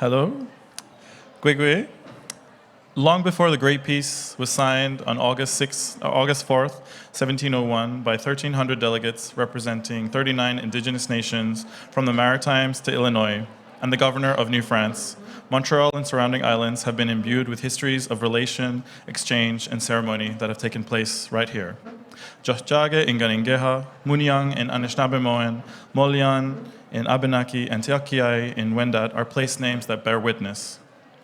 Hello. Gwigwe. Long before the Great Peace was signed on August 4th, 1701, by 1,300 delegates representing 39 indigenous nations from the Maritimes to Illinois, and the governor of New France, Montreal and surrounding islands have been imbued with histories of relation, exchange, and ceremony that have taken place right here. Jochjage in Ganingeha, Muniang in Anishinaabemowin, Molian in Abenaki, and Tiakiai in Wendat are place names that bear witness.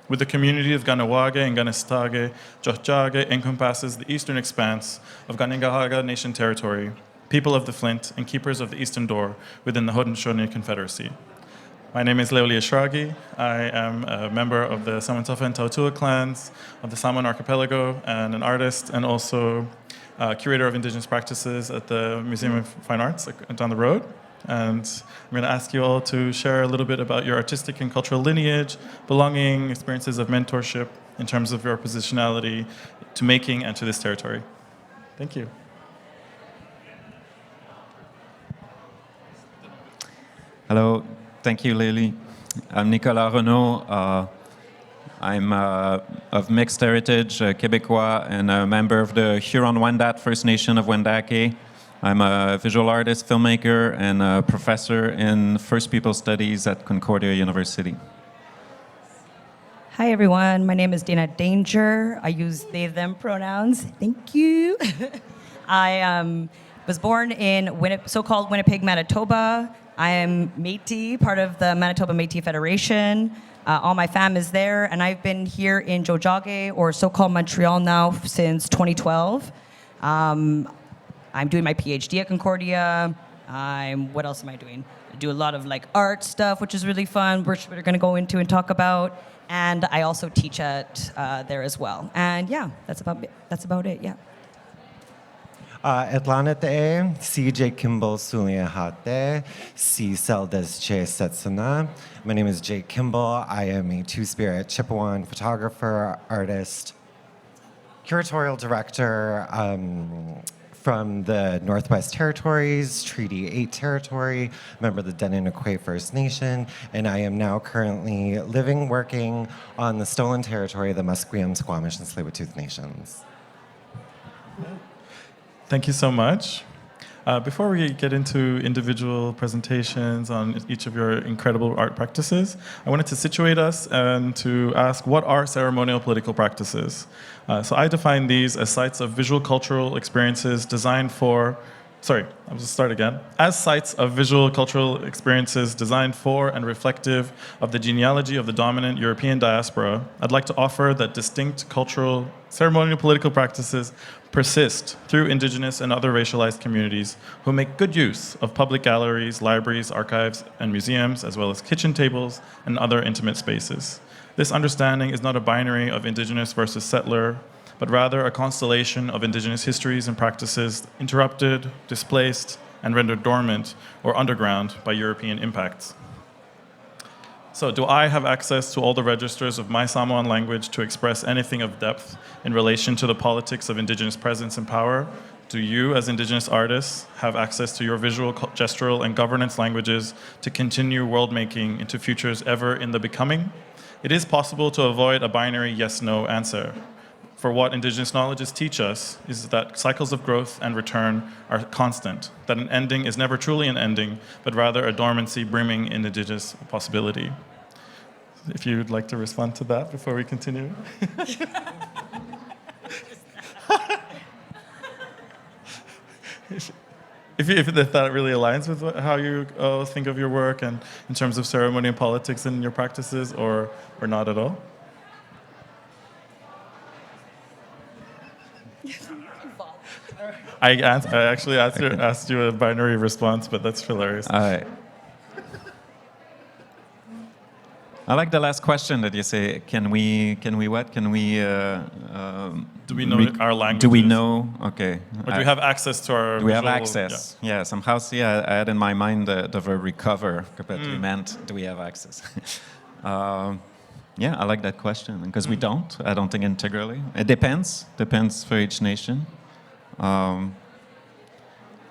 With the community of Ganawage and Ganestage, Jochjage encompasses the eastern expanse of Ganingahaga Nation territory, people of the Flint, and keepers of the Eastern Door within the Haudenosaunee Confederacy. My name is Léuli Eshrāghi. I am a member of the Seumanutafa and Tautua clans of the Sāmoan archipelago and an artist and also curator of indigenous practices at the Museum of Fine Arts down the road. And I'm going to ask you all to share a little bit about your artistic and cultural lineage, belonging, experiences of mentorship in terms of your positionality to making and to this territory. Thank you. Hello, thank you, Léuli. I'm Nicolas Renaud. I'm of mixed heritage, Québécois, and a member of the Huron-Wendat First Nation of Wendake. I'm a visual artist, filmmaker, and a professor in First People Studies at Concordia University. Hi, everyone. My name is Dayna Danger. I use they, them pronouns. Thank you. I was born in so-called Winnipeg, Manitoba. I am Métis, part of the Manitoba Métis Federation. All my fam is there, and I've been here in Jochjage, or so-called Montreal now, since 2012. I'm doing my PhD at Concordia. What else am I doing? I do a lot of art stuff, which is really fun, which we're going to go into and talk about. And I also teach at there as well. And yeah, that's about it. Yeah. Atlanate, si Jake Kimble Suliahate, si Seldes Che Setsuna. My name is Jake Kimble. I am a two-spirit Chippewan photographer, artist, curatorial director from the Northwest Territories, Treaty 8 territory, member of the Dënesųłıné First Nation, and I am now currently living, working on the stolen territory of the Musqueam, Squamish, and Tsleil-Waututh Nations. Thank you so much. Before we get into individual presentations on each of your incredible art practices, I wanted to situate us and to ask, what are ceremonial political practices? So I define these as sites of visual cultural experiences designed for, as sites of visual cultural experiences designed for and reflective of the genealogy of the dominant European diaspora. I'd like to offer that distinct cultural ceremonial political practices persist through Indigenous and other racialized communities who make good use of public galleries, libraries, archives, and museums, as well as kitchen tables and other intimate spaces. This understanding is not a binary of Indigenous versus settler, but rather a constellation of Indigenous histories and practices interrupted, displaced, and rendered dormant or underground by European impacts. So, do I have access to all the registers of my Sāmoan language to express anything of depth in relation to the politics of Indigenous presence and power? Do you, as Indigenous artists, have access to your visual, gestural, and governance languages to continue world-making into futures ever in the becoming? It is possible to avoid a binary yes-no answer. For what Indigenous knowledges teach us is that cycles of growth and return are constant, that an ending is never truly an ending, but rather a dormancy brimming in Indigenous possibility. If you'd like to respond to that before we continue. If that really aligns with how you think of your work and in terms of ceremony and politics in your practices, or not at all? I actually asked you a binary response, but that's hilarious. I like the last question that you say. Can we what? Can we? Do we know our language? Do we know? Okay. Or do we have access to our? Do we have access? Yeah. Somehow, I had in my mind the verb recover, but we meant, do we have access? Yeah, I like that question because we don't. I don't think integrally. It depends for each nation.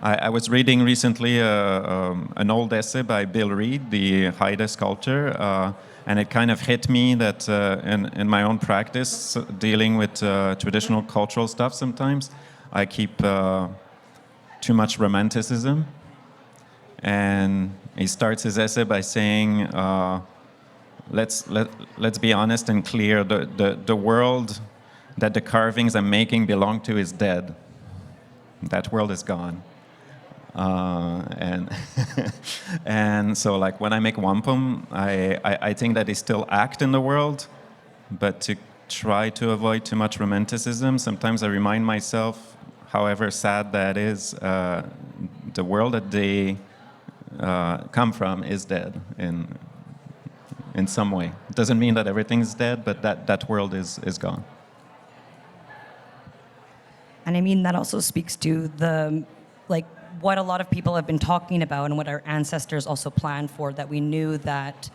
I was reading recently an old essay by Bill Reed, the Haida sculptor, and it kind of hit me that in my own practice, dealing with traditional cultural stuff sometimes, I keep too much romanticism. And he starts his essay by saying, let's be honest and clear, the world that the carvings I'm making belong to is dead. That world is gone. And and so like when I make wampum, I think that they still act in the world, but to try to avoid too much romanticism, sometimes I remind myself, however sad that is, the world that they come from is dead in some way. It doesn't mean that everything's dead, but that world is gone. And I mean, that also speaks to the, like, what a lot of people have been talking about and what our ancestors also planned for, that we knew that,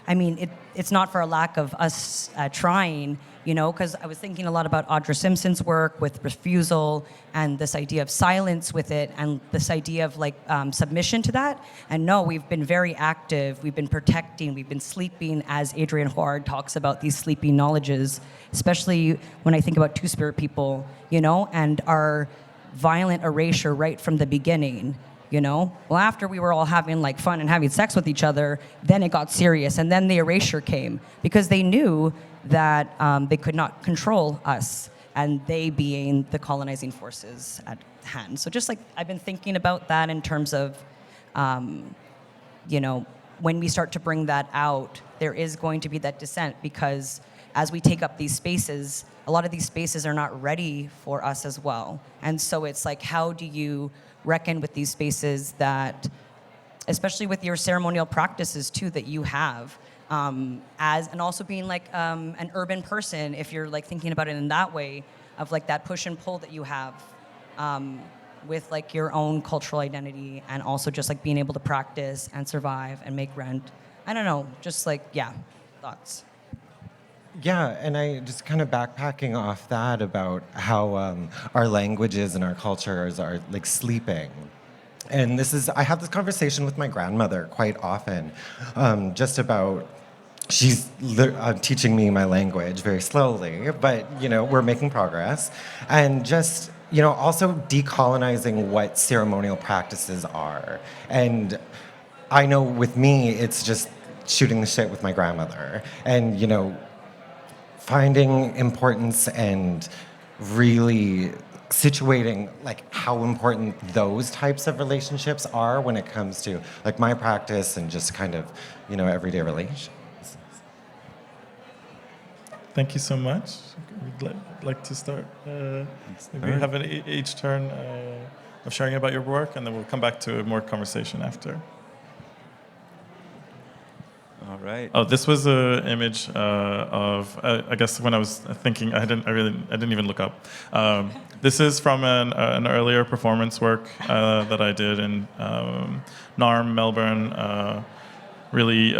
I mean, it's not for a lack of us trying, you know, because I was thinking a lot about Audra Simpson's work with refusal and this idea of silence with it and this idea of like submission to that. And no, we've been very active. We've been protecting. We've been sleeping, as Adrian Hoard talks about these sleeping knowledges, especially when I think about Two-Spirit people, you know, and our violent erasure right from the beginning, you know? Well, after we were all having like fun and having sex with each other, then it got serious, and then the erasure came because they knew that they could not control us, and they being the colonizing forces at hand. So just like I've been thinking about that in terms of, you know, when we start to bring that out, there is going to be that dissent, because as we take up these spaces, a lot of these spaces are not ready for us as well. And so it's like, how do you reckon with these spaces that, especially with your ceremonial practices too, that you have, and also being like an urban person, if you're like thinking about it in that way, of like that push and pull that you have with like your own cultural identity, and also just like being able to practice and survive and make rent. I don't know, just like, yeah, thoughts. Yeah, and I just kind of backpacking off that about how our languages and our cultures are like sleeping. And I have this conversation with my grandmother quite often, just about, she's teaching me my language very slowly, but, you know, we're making progress. And just, you know, also decolonizing what ceremonial practices are. And I know with me, it's just shooting the shit with my grandmother. And, you know, finding importance and really situating like how important those types of relationships are when it comes to like my practice and just kind of, you know, everyday relations. Thank you so much. We'd like to start. Maybe we have each turn of sharing about your work, and then we'll come back to more conversation after. All right. Oh, this was an image of. I guess when I was thinking, I didn't even look up. This is from an earlier performance work that I did in NARM, Melbourne. Really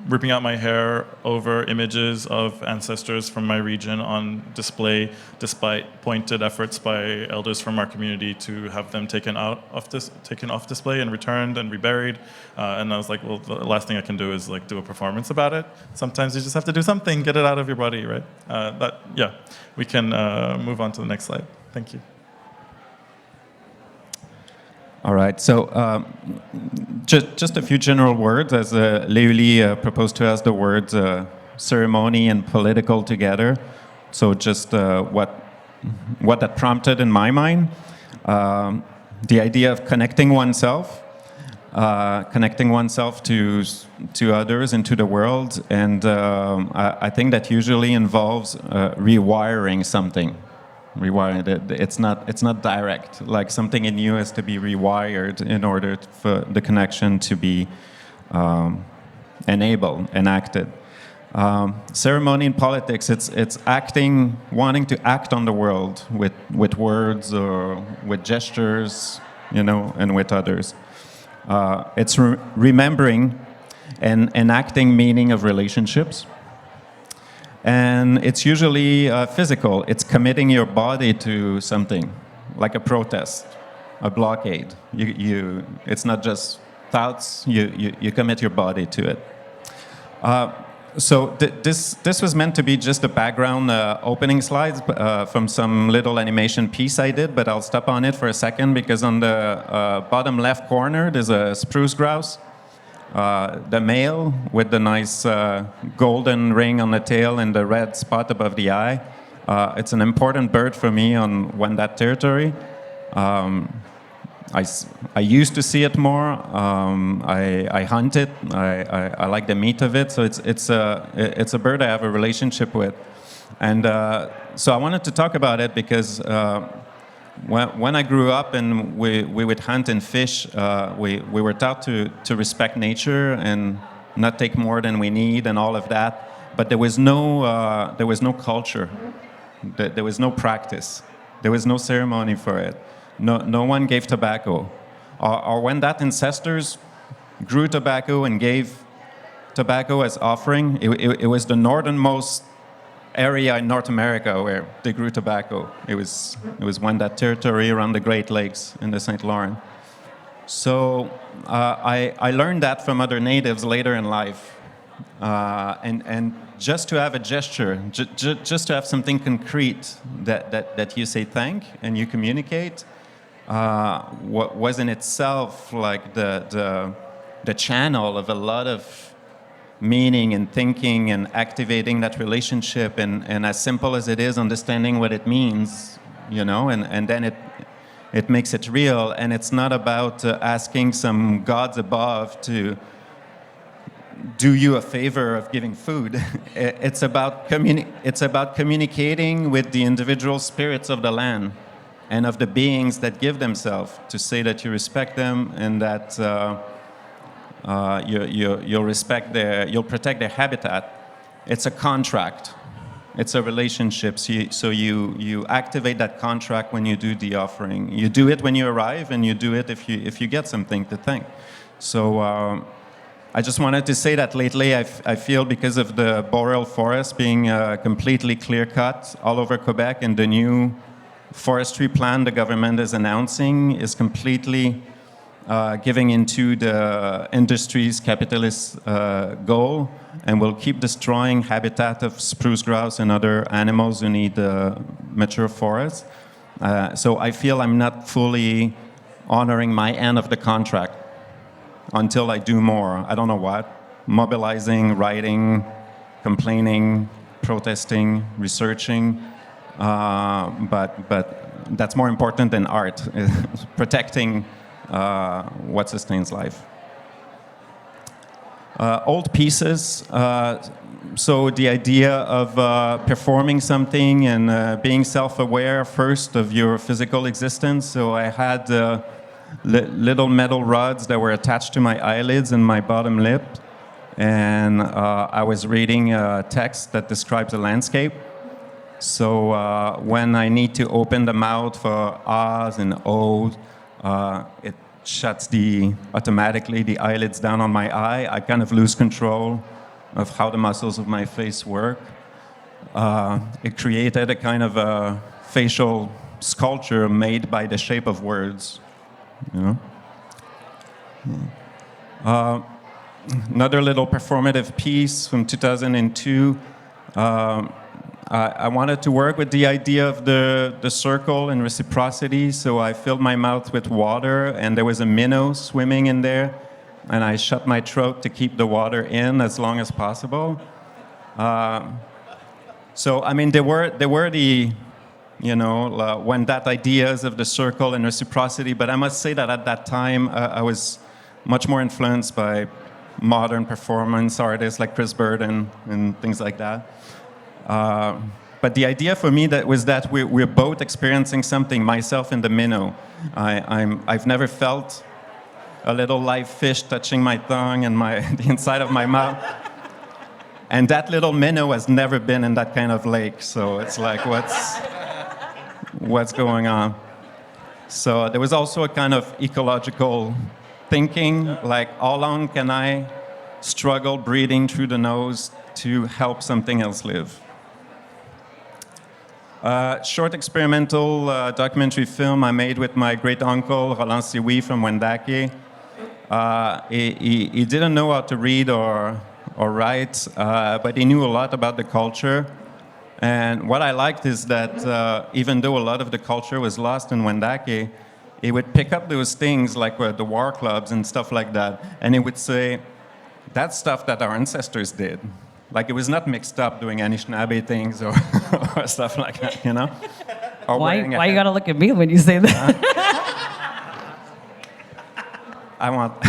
ripping out my hair over images of ancestors from my region on display, despite pointed efforts by elders from our community to have them taken off display and returned and reburied. And I was like, well, the last thing I can do is like do a performance about it. Sometimes you just have to do something, get it out of your body, right? We can move on to the next slide. Thank you. All right, so just a few general words, as Léuli proposed to us the words ceremony and political together. So just what that prompted in my mind, the idea of connecting oneself to others and to the world, and I think that usually involves rewiring something. It's not direct. Like something in you has to be rewired in order for the connection to be enabled, enacted. Ceremony in politics, it's acting, wanting to act on the world with words or with gestures, you know, and with others. It's remembering and enacting meaning of relationships. And it's usually physical. It's committing your body to something, like a protest. a blockade. It's not just thoughts, you commit your body to it. So this was meant to be just a background opening slides from some little animation piece I did, but I'll stop on it for a second because on the bottom left corner there's a spruce grouse, the male with the nice golden ring on the tail and the red spot above the eye. It's an important bird for me on Wendat territory. I used to see it more. I hunt it. I like the meat of it. So it's a bird I have a relationship with, and so I wanted to talk about it because when I grew up and we would hunt and fish, we were taught to respect nature and not take more than we need and all of that. But there was no culture. There was no practice. There was no ceremony for it. No one gave tobacco. Our Wendat ancestors grew tobacco and gave tobacco as offering. It was the northernmost area in North America where they grew tobacco. It was Wendat territory around the Great Lakes in the St. Lawrence. So I learned that from other natives later in life. And just to have a gesture, just to have something concrete that you say thank and you communicate, what was in itself like the channel of a lot of meaning and thinking and activating that relationship, and as simple as it is, understanding what it means, and then it makes it real. And it's not about asking some gods above to do you a favor of giving food. It's about communicating with the individual spirits of the land and of the beings that give themselves, to say that you respect them and that you'll protect their habitat. It's a contract. It's a relationship. So you activate that contract when you do the offering. You do it when you arrive, and you do it if you get something to thank. So I just wanted to say that lately I feel, because of the boreal forest being completely clear-cut all over Quebec, and the new forestry plan the government is announcing is completely giving into the industry's capitalist goal, and will keep destroying habitat of spruce grouse and other animals who need mature forests. So I feel I'm not fully honoring my end of the contract until I do more. I don't know what. Mobilizing, writing, complaining, protesting, researching. But that's more important than art, protecting what sustains life. Old pieces. So the idea of performing something and being self-aware first of your physical existence. So I had little metal rods that were attached to my eyelids and my bottom lip, and I was reading a text that describes a landscape. So when I need to open the mouth for ahs and ohs, it shuts automatically the eyelids down on my eye. I kind of lose control of how the muscles of my face work. It created a kind of a facial sculpture made by the shape of words. Another little performative piece from 2002. I wanted to work with the idea of the circle and reciprocity, so I filled my mouth with water, and there was a minnow swimming in there, and I shut my throat to keep the water in as long as possible. So I mean, there were the Wendat ideas of the circle and reciprocity, but I must say that at that time I was much more influenced by modern performance artists like Chris Burden and things like that. But the idea for me was that we're both experiencing something, myself and the minnow. I've never felt a little live fish touching my tongue and the inside of my mouth. And that little minnow has never been in that kind of lake, so it's like, what's going on? So there was also a kind of ecological thinking, like, how long can I struggle breathing through the nose to help something else live? Short experimental documentary film I made with my great uncle, Roland Sioui from Wendat. He didn't know how to read or write, but he knew a lot about the culture. And what I liked is that even though a lot of the culture was lost in Wendat, he would pick up those things like the war clubs and stuff like that, and he would say, that's stuff that our ancestors did. Like, it was not mixed up doing Anishinaabe things or, or stuff like that, you know? Or Why wearing a you hat. gotta look at me when you say that? I want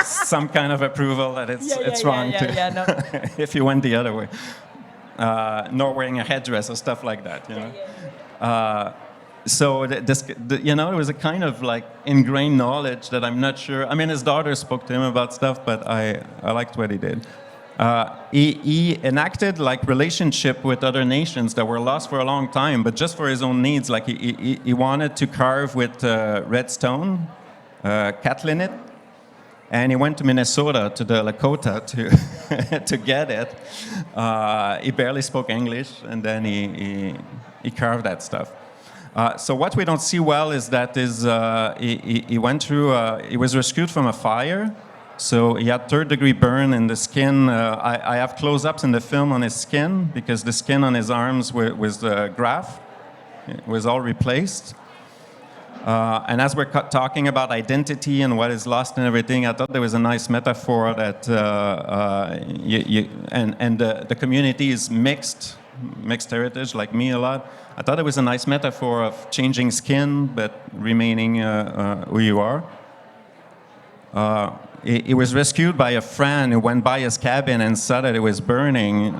some kind of approval that it's wrong no. if you went the other way. Nor wearing a headdress or stuff like that, you know? So you know, it was a kind of like ingrained knowledge that I'm not sure. I mean, his daughter spoke to him about stuff, but I liked what he did. He enacted like relationship with other nations that were lost for a long time, but just for his own needs. Like he wanted to carve with red stone, catlinite, and he went to Minnesota, to the Lakota, to get it. He barely spoke English, and then he carved that stuff. So what we don't see well is that he went through, he was rescued from a fire, so he had third-degree burn in the skin. I have close-ups in the film on his skin, because the skin on his arms was graft. It was all replaced. And as we're talking about identity and what is lost and everything, I thought there was a nice metaphor that the community is mixed heritage, like me a lot. I thought it was a nice metaphor of changing skin, but remaining who you are. He was rescued by a friend who went by his cabin and saw that it was burning,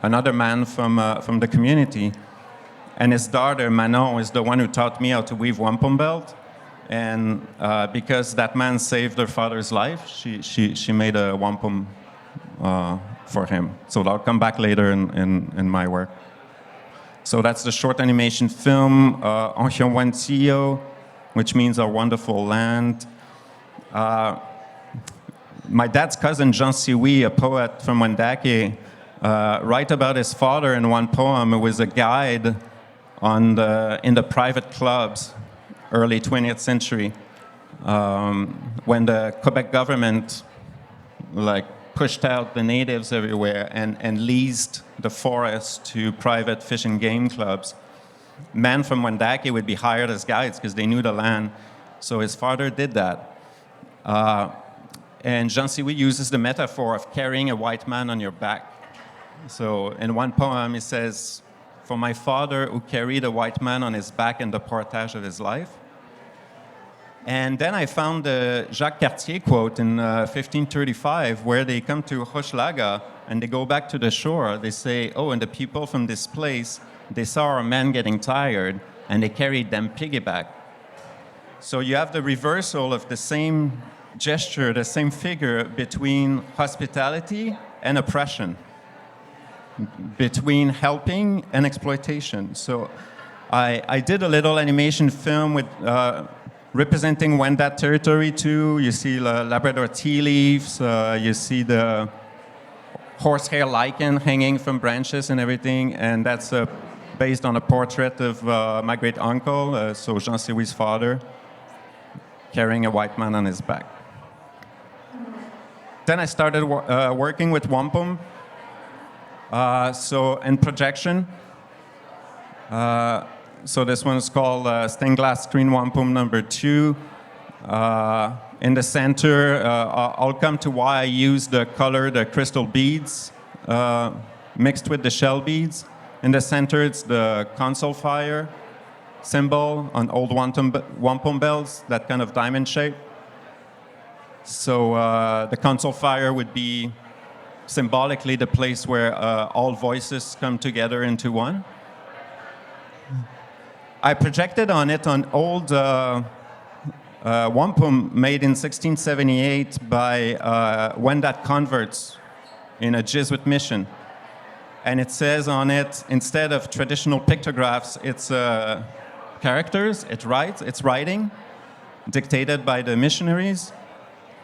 another man from the community. And his daughter, Manon, is the one who taught me how to weave wampum belt. And because that man saved her father's life, she made a wampum for him. So I'll come back later in my work. So that's the short animation film, Onhionwantio, which means our wonderful land. My dad's cousin, Jean Sioui, a poet from Wendat, write about his father in one poem. It was a guide in the private clubs, early 20th century, when the Quebec government pushed out the natives everywhere and leased the forest to private fish and game clubs. Men from Wendat would be hired as guides because they knew the land. So his father did that. And Jean Sioui uses the metaphor of carrying a white man on your back. So in one poem he says, "For my father who carried a white man on his back in the portage of his life." And then I found the Jacques Cartier quote in 1535, where they come to Hochelaga and they go back to the shore. They say, "Oh, and the people from this place, they saw our men getting tired and they carried them piggyback." So you have the reversal of the same gesture, the same figure between hospitality and oppression, between helping and exploitation. So I did a little animation film with representing Wendat territory too. You see the Labrador tea leaves, you see the horsehair lichen hanging from branches and everything, and that's based on a portrait of my great uncle, so Jean Sioui's father, carrying a white man on his back. Then I started working with wampum. So in projection, so this one is called stained glass screen wampum number 2. In the center, I'll come to why I use the color, the crystal beads, mixed with the shell beads. In the center, it's the console fire symbol on old wampum bells, that kind of diamond shape. So the console fire would be symbolically the place where all voices come together into one. I projected on it on old wampum made in 1678 by Wendat converts in a Jesuit mission. And it says on it, instead of traditional pictographs, it's characters, it's writing, dictated by the missionaries.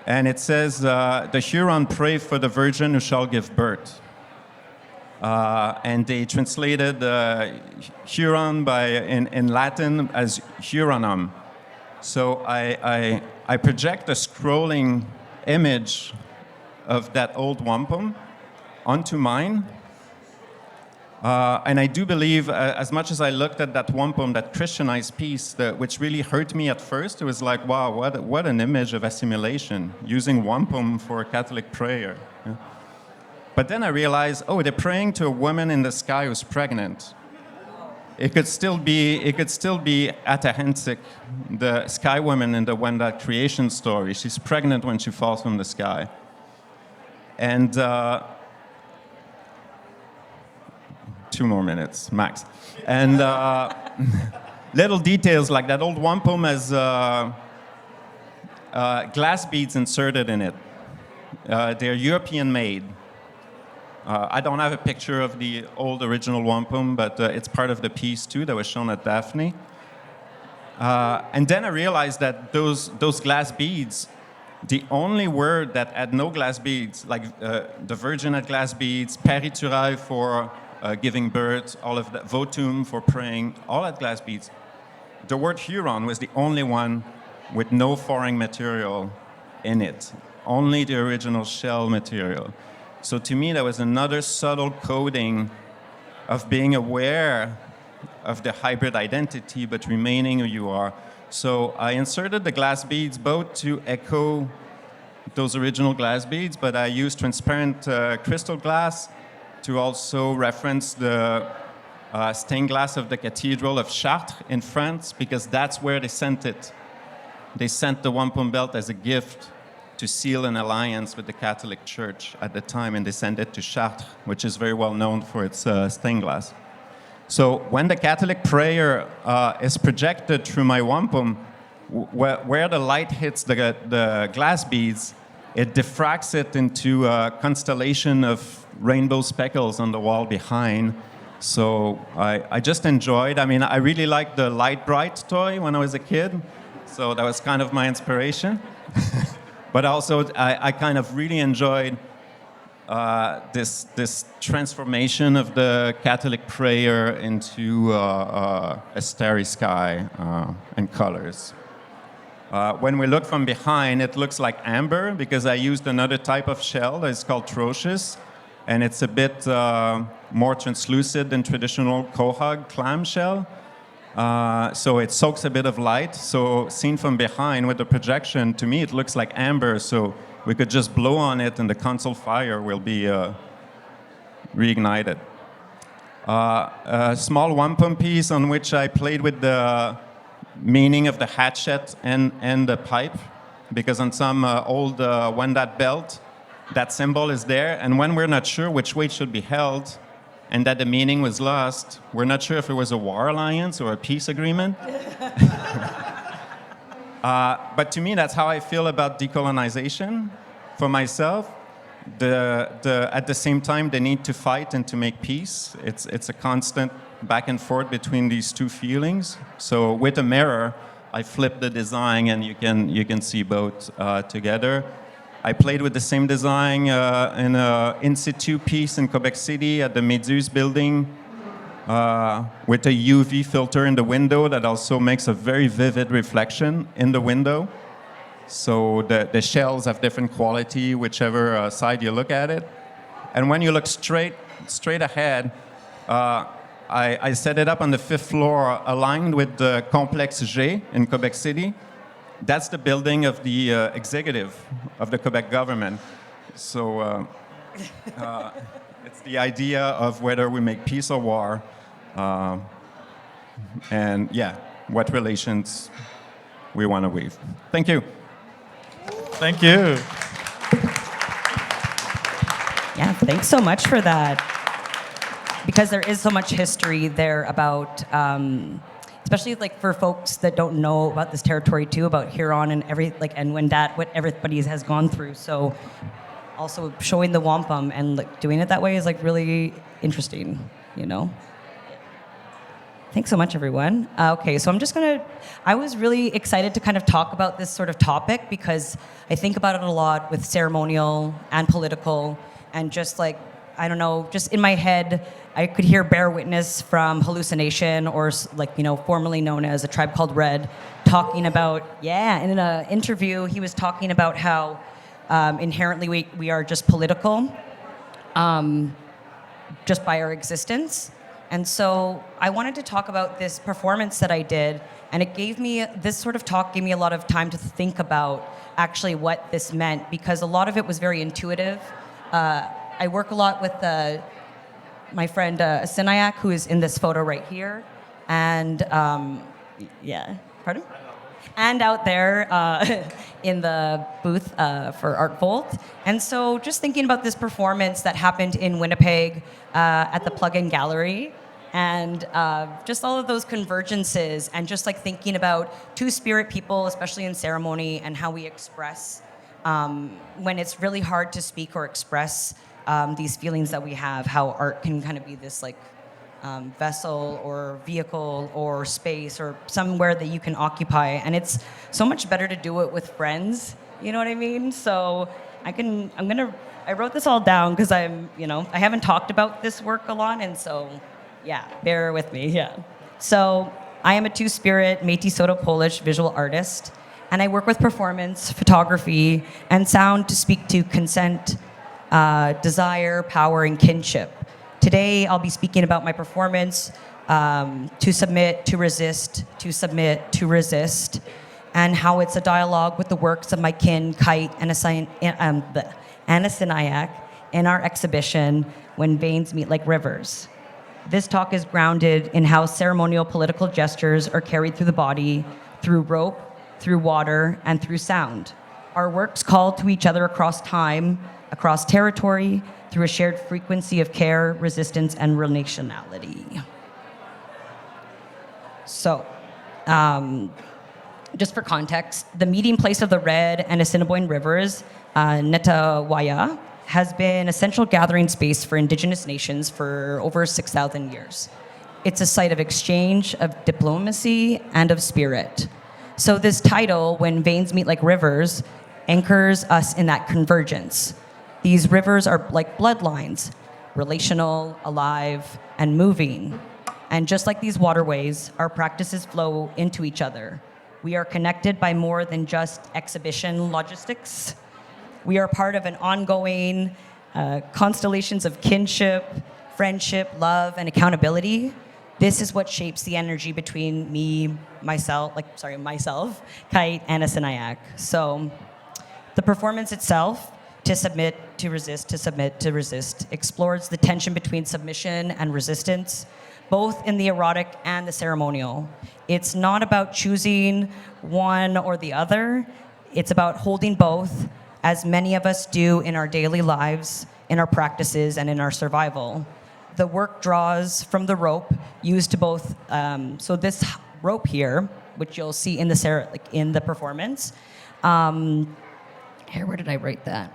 And it says, the Huron pray for the virgin who shall give birth. and they translated Huron in Latin as Huronum. So I project a scrolling image of that old wampum onto mine. And I do believe, as much as I looked at that wampum, that Christianized piece, which really hurt me at first, it was like, wow, what an image of assimilation, using wampum for Catholic prayer. Yeah. But then I realized, oh, they're praying to a woman in the sky who's pregnant. It could still be Atahensik, the sky woman in the Wendat creation story. She's pregnant when she falls from the sky. And 2 more minutes, max. And little details like that old wampum has glass beads inserted in it. They're European made. I don't have a picture of the old original wampum, but it's part of the piece too that was shown at Daphne. And then I realized that those glass beads, the only word that had no glass beads, like the Virgin had glass beads, periturai for giving birth, all of that, votum for praying, all had glass beads. The word Huron was the only one with no foreign material in it, only the original shell material. So to me, that was another subtle coding of being aware of the hybrid identity, but remaining who you are. So I inserted the glass beads both to echo those original glass beads, but I used transparent crystal glass to also reference the stained glass of the Cathedral of Chartres in France, because that's where they sent it. They sent the wampum belt as a gift to seal an alliance with the Catholic Church at the time, and they sent it to Chartres, which is very well known for its stained glass. So when the Catholic prayer is projected through my wampum, where the light hits the glass beads, it diffracts it into a constellation of rainbow speckles on the wall behind. So I just enjoyed. I mean, I really liked the Light Bright toy when I was a kid, so that was kind of my inspiration. But also, I kind of really enjoyed this transformation of the Catholic prayer into a starry sky and colors. When we look from behind, it looks like amber because I used another type of shell that is called trochus, and it's a bit more translucid than traditional quahog clam shell. So it soaks a bit of light. So seen from behind with the projection, to me it looks like amber. So we could just blow on it and the console fire will be reignited. A small wampum piece on which I played with the meaning of the hatchet and the pipe, because on some old Wendat belt, that symbol is there. And when we're not sure which way it should be held, and that the meaning was lost, we're not sure if it was a war alliance or a peace agreement. But to me, that's how I feel about decolonization for myself. At the same time, the need to fight and to make peace. It's a constant back and forth between these two feelings. So with a mirror, I flip the design, and you can see both together. I played with the same design in an in-situ piece in Quebec City at the Métis building with a UV filter in the window that also makes a very vivid reflection in the window. So the shells have different quality, whichever side you look at it. And when you look straight ahead, I set it up on the 5th floor aligned with the Complexe G in Quebec City. That's the building of the executive of the Quebec government. So it's the idea of whether we make peace or war, and yeah, what relations we want to weave. Thank you. Thank you. Yeah, thanks so much for that. Because there is so much history there about, especially like for folks that don't know about this territory too, about Huron and and Wendat, what everybody has gone through. So also showing the wampum and like doing it that way is like really interesting, you know? Thanks so much, everyone. Okay, so I was really excited to kind of talk about this sort of topic because I think about it a lot with ceremonial and political and just like I don't know, just in my head, I could hear Bear Witness from Hallucination, or formerly known as A Tribe Called Red, talking about, in an interview, he was talking about how inherently we are just political, just by our existence. And so I wanted to talk about this performance that I did, and this sort of talk gave me a lot of time to think about actually what this meant, because a lot of it was very intuitive. I work a lot with my friend Sinayak, who is in this photo right here, and pardon? And out there in the booth for Art Volt. And so just thinking about this performance that happened in Winnipeg at the Plug-in Gallery, and just all of those convergences, and just like thinking about two-spirit people, especially in ceremony, and how we express when it's really hard to speak or express these feelings that we have, how art can kind of be this like vessel or vehicle or space or somewhere that you can occupy. And it's so much better to do it with friends, you know what I mean? So I wrote this all down because I haven't talked about this work a lot, and so bear with me, So I am a two-spirit Métis-Saulteaux-Polish visual artist, and I work with performance, photography, and sound to speak to consent, desire, power, and kinship. Today, I'll be speaking about my performance, To Submit, to Resist, to Submit, to Resist, and how it's a dialogue with the works of my kin, Kite, and Sinayak in our exhibition, When Veins Meet Like Rivers. This talk is grounded in how ceremonial political gestures are carried through the body, through rope, through water, and through sound. Our works call to each other across time, across territory, through a shared frequency of care, resistance, and relationality. So, just for context, the meeting place of the Red and Assiniboine rivers, Netawaya, has been a central gathering space for Indigenous nations for over 6,000 years. It's a site of exchange, of diplomacy, and of spirit. So this title, When Veins Meet Like Rivers, anchors us in that convergence. These rivers are like bloodlines, relational, alive, and moving. And just like these waterways, our practices flow into each other. We are connected by more than just exhibition logistics. We are part of an ongoing constellations of kinship, friendship, love, and accountability. This is what shapes the energy between myself, Kite, and Sinayak. So the performance itself, To Submit, to Resist, to Submit, to Resist, explores the tension between submission and resistance, both in the erotic and the ceremonial. It's not about choosing one or the other. It's about holding both, as many of us do in our daily lives, in our practices, and in our survival. The work draws from the rope used to both, so this rope here, which you'll see in the performance. Where did I write that?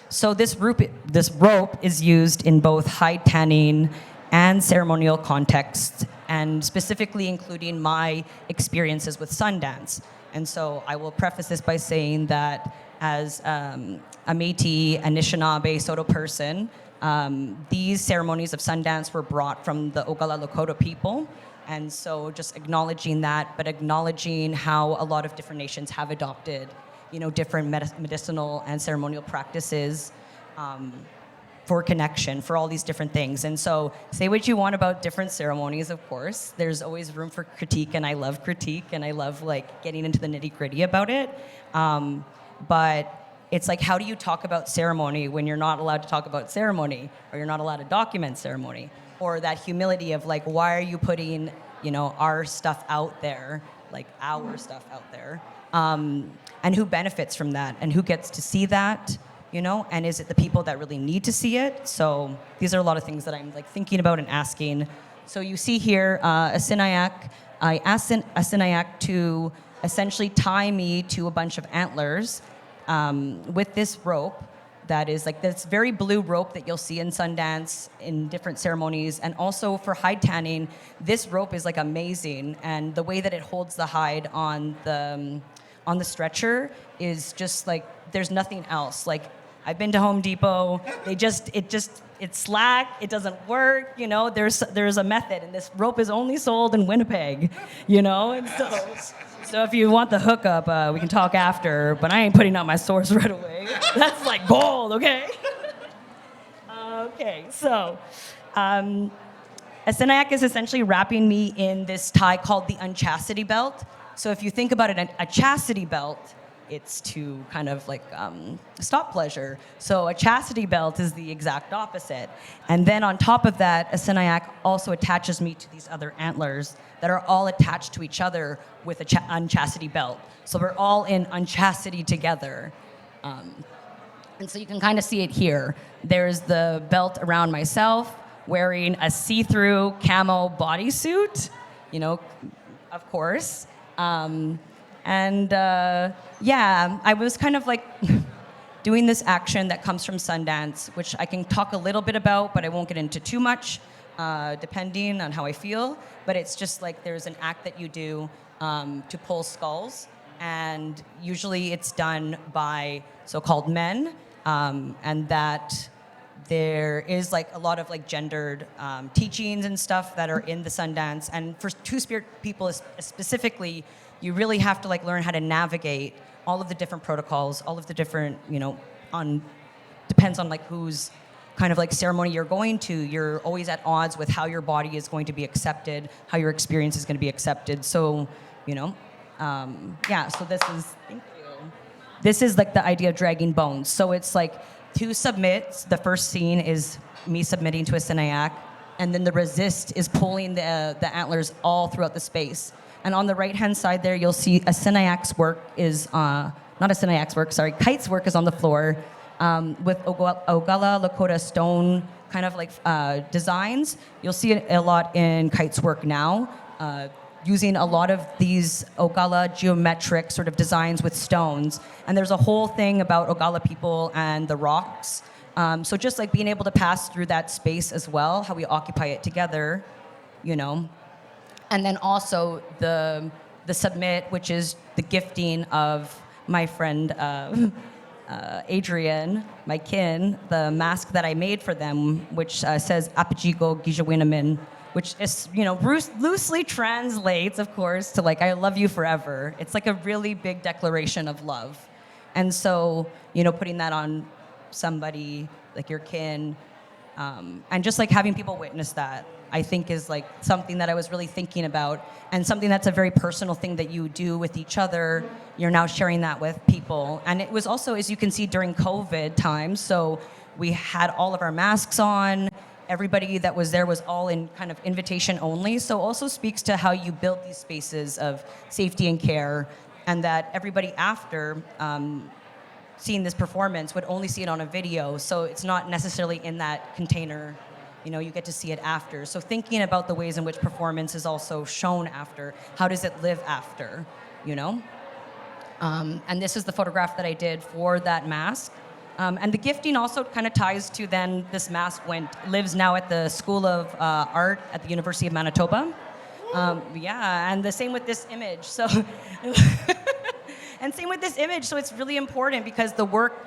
So this rope is used in both hide tanning and ceremonial contexts, and specifically including my experiences with Sundance. And so I will preface this by saying that as a Métis Anishinaabe Saulteaux person, these ceremonies of Sundance were brought from the Oglala Lakota people. And so just acknowledging that, but acknowledging how a lot of different nations have adopted, different medicinal and ceremonial practices for connection, for all these different things. And so say what you want about different ceremonies, of course. There's always room for critique, and I love critique, and I love getting into the nitty-gritty about it. But it's like, how do you talk about ceremony when you're not allowed to talk about ceremony, or you're not allowed to document ceremony? Or that humility of why are you putting, our stuff out there, our stuff out there? And who benefits from that, and who gets to see that, and is it the people that really need to see it? So these are a lot of things that I'm thinking about and asking. So you see here, I asked Sinayak to essentially tie me to a bunch of antlers with this rope that is this very blue rope that you'll see in Sundance in different ceremonies. And also for hide tanning, this rope is amazing, and the way that it holds the hide on the stretcher is just there's nothing else. I've been to Home Depot. It's slack. It doesn't work. You know, there's a method, and this rope is only sold in Winnipeg. You know, and so if you want the hookup, we can talk after. But I ain't putting out my source right away. That's like gold, okay? Okay, so. A Sinayak is essentially wrapping me in this tie called the unchastity belt. So if you think about it, a chastity belt, it's to kind of like stop pleasure. So a chastity belt is the exact opposite. And then on top of that, a Sinayak also attaches me to these other antlers that are all attached to each other with a unchastity belt. So we're all in unchastity together. And so you can kind of see it here. There's the belt around myself, wearing a see-through camo bodysuit, you know, of course. Yeah, I was kind of like doing this action that comes from Sundance, which I can talk a little bit about, but I won't get into too much, depending on how I feel. But it's just like there's an act that you do to pull skulls, and usually it's done by so-called men, and that there is like a lot of like gendered teachings and stuff that are in the Sundance. And for Two-Spirit people specifically, you really have to like learn how to navigate all of the different protocols, all of the different, you know, depends on like whose kind of like ceremony you're going to. You're always at odds with how your body is going to be accepted, how your experience is going to be accepted. So, you know, yeah, so this is, thank you. This is like the idea of dragging bones. So it's like, to submit, the first scene is me submitting to a Sinayak, and then the resist is pulling the antlers all throughout the space. And on the right-hand side there, you'll see a Sinayak's work is, not a Sinayak's work, sorry, Kite's work is on the floor with Ogala Lakota stone kind of like designs. You'll see it a lot in Kite's work now, using a lot of these Ogala geometric sort of designs with stones. And there's a whole thing about Ogala people and the rocks. So just like being able to pass through that space as well, how we occupy it together, you know. And then also the submit, which is the gifting of my friend Adrian, my kin, the mask that I made for them, which says Apajigo Gijawinamin, which is, you know, loosely translates, of course, to like, I love you forever. It's like a really big declaration of love. And so, you know, putting that on somebody, like your kin, and just like having people witness that, I think is like something that I was really thinking about, and something that's a very personal thing that you do with each other. You're now sharing that with people. And it was also, as you can see, during COVID times, so we had all of our masks on. Everybody that was there was all in kind of invitation only. So also speaks to how you build these spaces of safety and care, and that everybody after seeing this performance would only see it on a video. So it's not necessarily in that container. You know, you get to see it after. So thinking about the ways in which performance is also shown after. How does it live after, you know? And this is the photograph that I did for that mask. And the gifting also kind of ties to then this mask lives now at the School of Art at the University of Manitoba. Yeah, and the same with this image. So, and same with this image. So it's really important because the work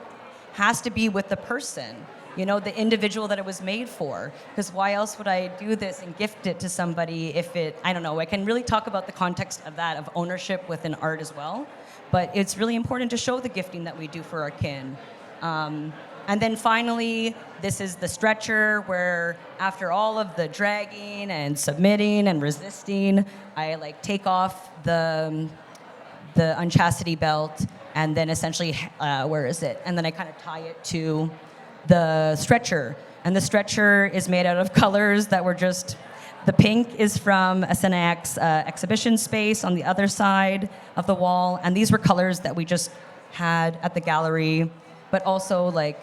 has to be with the person, you know, the individual that it was made for. Because why else would I do this and gift it to somebody if it, I don't know, I can really talk about the context of that, of ownership within art as well. But it's really important to show the gifting that we do for our kin. And then finally, this is the stretcher where after all of the dragging and submitting and resisting, I like take off the unchastity belt and then essentially, where is it? And then I kind of tie it to the stretcher. And the stretcher is made out of colors that were just, the pink is from a Sinayak's exhibition space on the other side of the wall. And these were colors that we just had at the gallery. But also, like,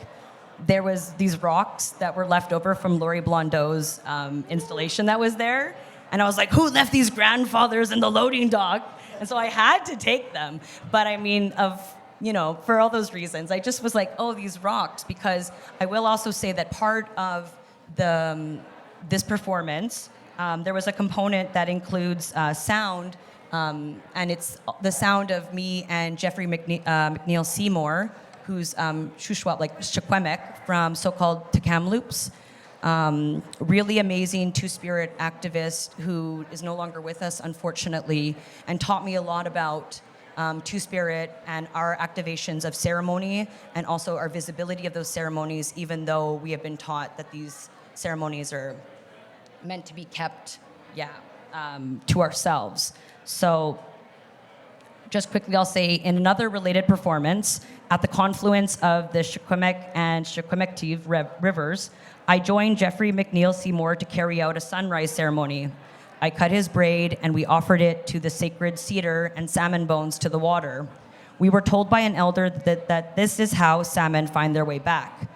there was these rocks that were left over from Laurie Blondeau's installation that was there. And I was like, who left these grandfathers in the loading dock? And so I had to take them. But I mean, for all those reasons, I just was like, oh, these rocks. Because I will also say that part of this performance, there was a component that includes sound. And it's the sound of me and Jeffrey McNeil Seymour, who's Shuswap, like Secwepemc from so-called Kamloops. Really amazing two-spirit activist who is no longer with us, unfortunately, and taught me a lot about two-spirit and our activations of ceremony and also our visibility of those ceremonies, even though we have been taught that these ceremonies are meant to be kept, to ourselves. So just quickly, I'll say, in another related performance, at the confluence of the Secwepemc and Secwepemc rivers, I joined Jeffrey McNeil Seymour to carry out a sunrise ceremony. I cut his braid and we offered it to the sacred cedar and salmon bones to the water. We were told by an elder that this is how salmon find their way back.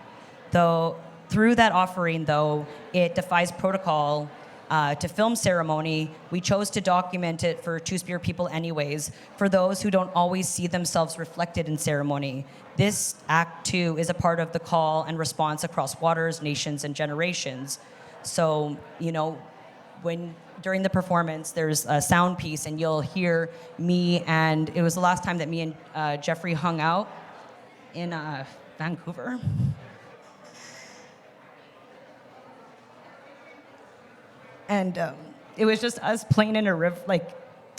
Though through that offering, though, it defies protocol to film ceremony, we chose to document it for Two-Spirit people anyways, for those who don't always see themselves reflected in ceremony. This act, too, is a part of the call and response across waters, nations, and generations. So, during the performance, there's a sound piece, and you'll hear me, and it was the last time that me and Jeffrey hung out in Vancouver. And it was just us playing in a river, like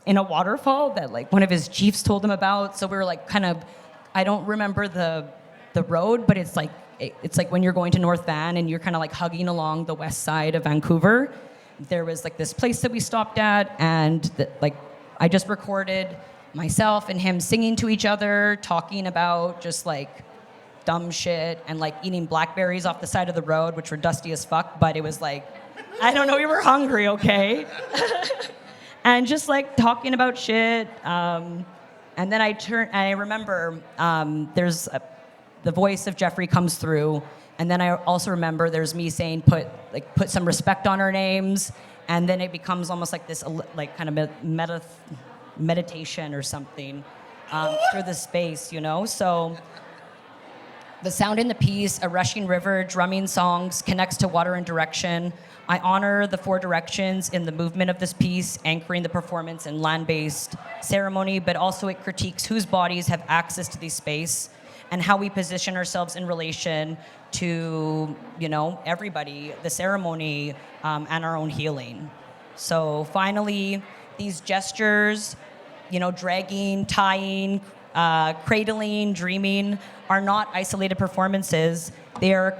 in a waterfall that like one of his chiefs told him about. So we were like I don't remember the road, but it's like when you're going to North Van and you're kind of like hugging along the west side of Vancouver. There was like this place that we stopped at, and I just recorded myself and him singing to each other, talking about just like dumb shit and like eating blackberries off the side of the road, which were dusty as fuck, but it was like, I don't know, we were hungry, okay? And just like talking about shit. And then I remember there's the voice of Jeffrey comes through. And then I also remember there's me saying, put some respect on our names. And then it becomes almost like this, like kind of meditation or something through the space, So the sound in the piece, a rushing river, drumming songs, connects to water and direction. I honor the four directions in the movement of this piece, anchoring the performance in land-based ceremony, but also it critiques whose bodies have access to this space and how we position ourselves in relation to, everybody, the ceremony, and our own healing. So finally, these gestures, dragging, tying, cradling, dreaming, are not isolated performances. They are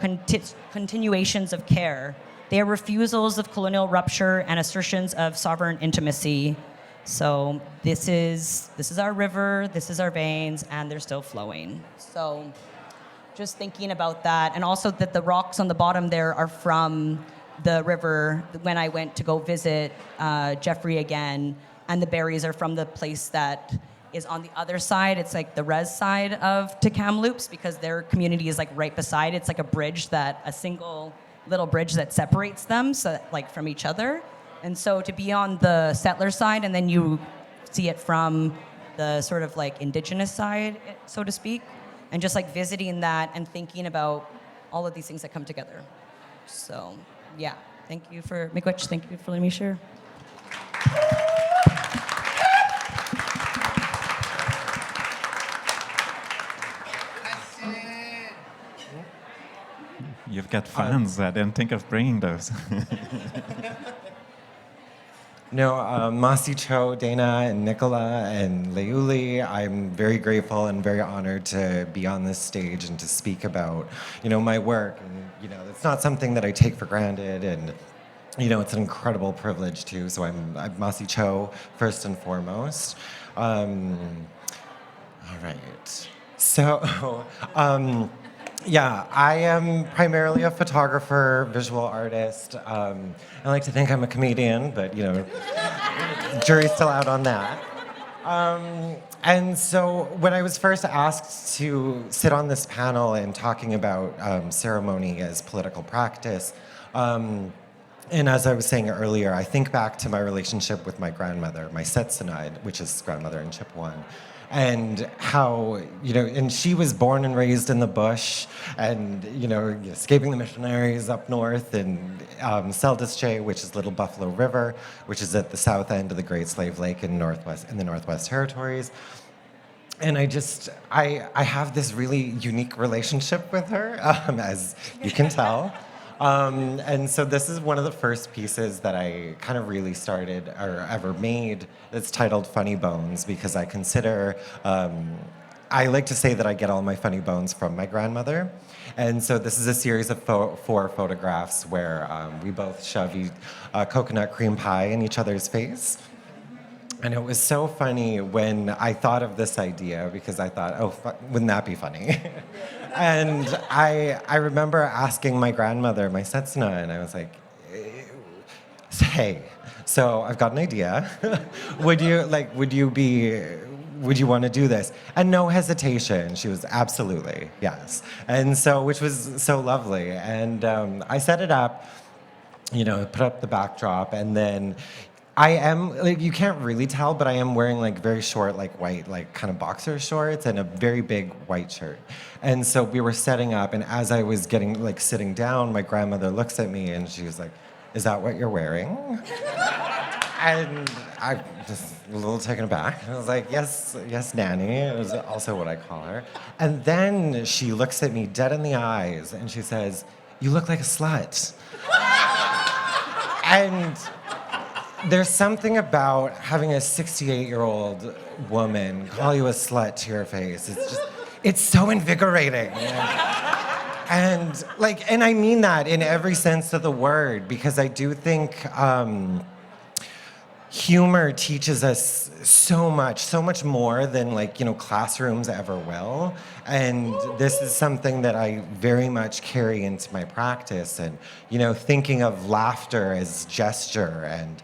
continuations of care. They are refusals of colonial rupture and assertions of sovereign intimacy. So this is our river, this is our veins, and they're still flowing. So just thinking about that, and also that the rocks on the bottom there are from the river when I went to go visit Jeffrey again, and the berries are from the place that is on the other side. It's like the res side of Kamloops, because their community is like right beside. It's like a single little bridge that separates them, so like from each other. And so to be on the settler side, and then you see it from the sort of like indigenous side, so to speak, and just like visiting that and thinking about all of these things that come together. So yeah, thank you for Miigwech, thank you for letting me share. You've got fans. I didn't think of bringing those. No, Masi Cho, Dayna, and Nicola, and Léuli, I'm very grateful and very honored to be on this stage and to speak about, my work. And, it's not something that I take for granted, and, it's an incredible privilege, too. So I'm Masi Cho, first and foremost. All right. So, yeah, I am primarily a photographer, visual artist. I like to think I'm a comedian, but, jury's still out on that. And so when I was first asked to sit on this panel and talking about ceremony as political practice, and as I was saying earlier, I think back to my relationship with my grandmother, my Setsunide, which is grandmother in Chipewyan. And how, and she was born and raised in the bush, and, escaping the missionaries up north in Sāldeschē, which is Little Buffalo River, which is at the south end of the Great Slave Lake in the Northwest Territories. and I have this really unique relationship with her, as you can tell. And so this is one of the first pieces that I kind of really started or ever made that's titled Funny Bones, because I consider, I like to say that I get all my funny bones from my grandmother. And so this is a series of 4 photographs where we both shove coconut cream pie in each other's face. And it was so funny when I thought of this idea, because I thought, oh, wouldn't that be funny? And I remember asking my grandmother, my setsuna, and I was like, hey, so I've got an idea. would you want to do this? And no hesitation. She was absolutely, yes. And so, which was so lovely. And I set it up, put up the backdrop, and then I am, you can't really tell, but I am wearing very short, white, kind of boxer shorts and a very big white shirt. And so we were setting up, and as I was sitting down, my grandmother looks at me and she was like, "Is that what you're wearing?" And I just a little taken aback. I was like, yes, Nanny. It was also what I call her. And then she looks at me dead in the eyes and she says, "You look like a slut." And there's something about having a 68-year-old woman call you a slut to your face. It's so invigorating. And I mean that in every sense of the word, because I do think humor teaches us so much more than classrooms ever will. And this is something that I very much carry into my practice. And thinking of laughter as gesture and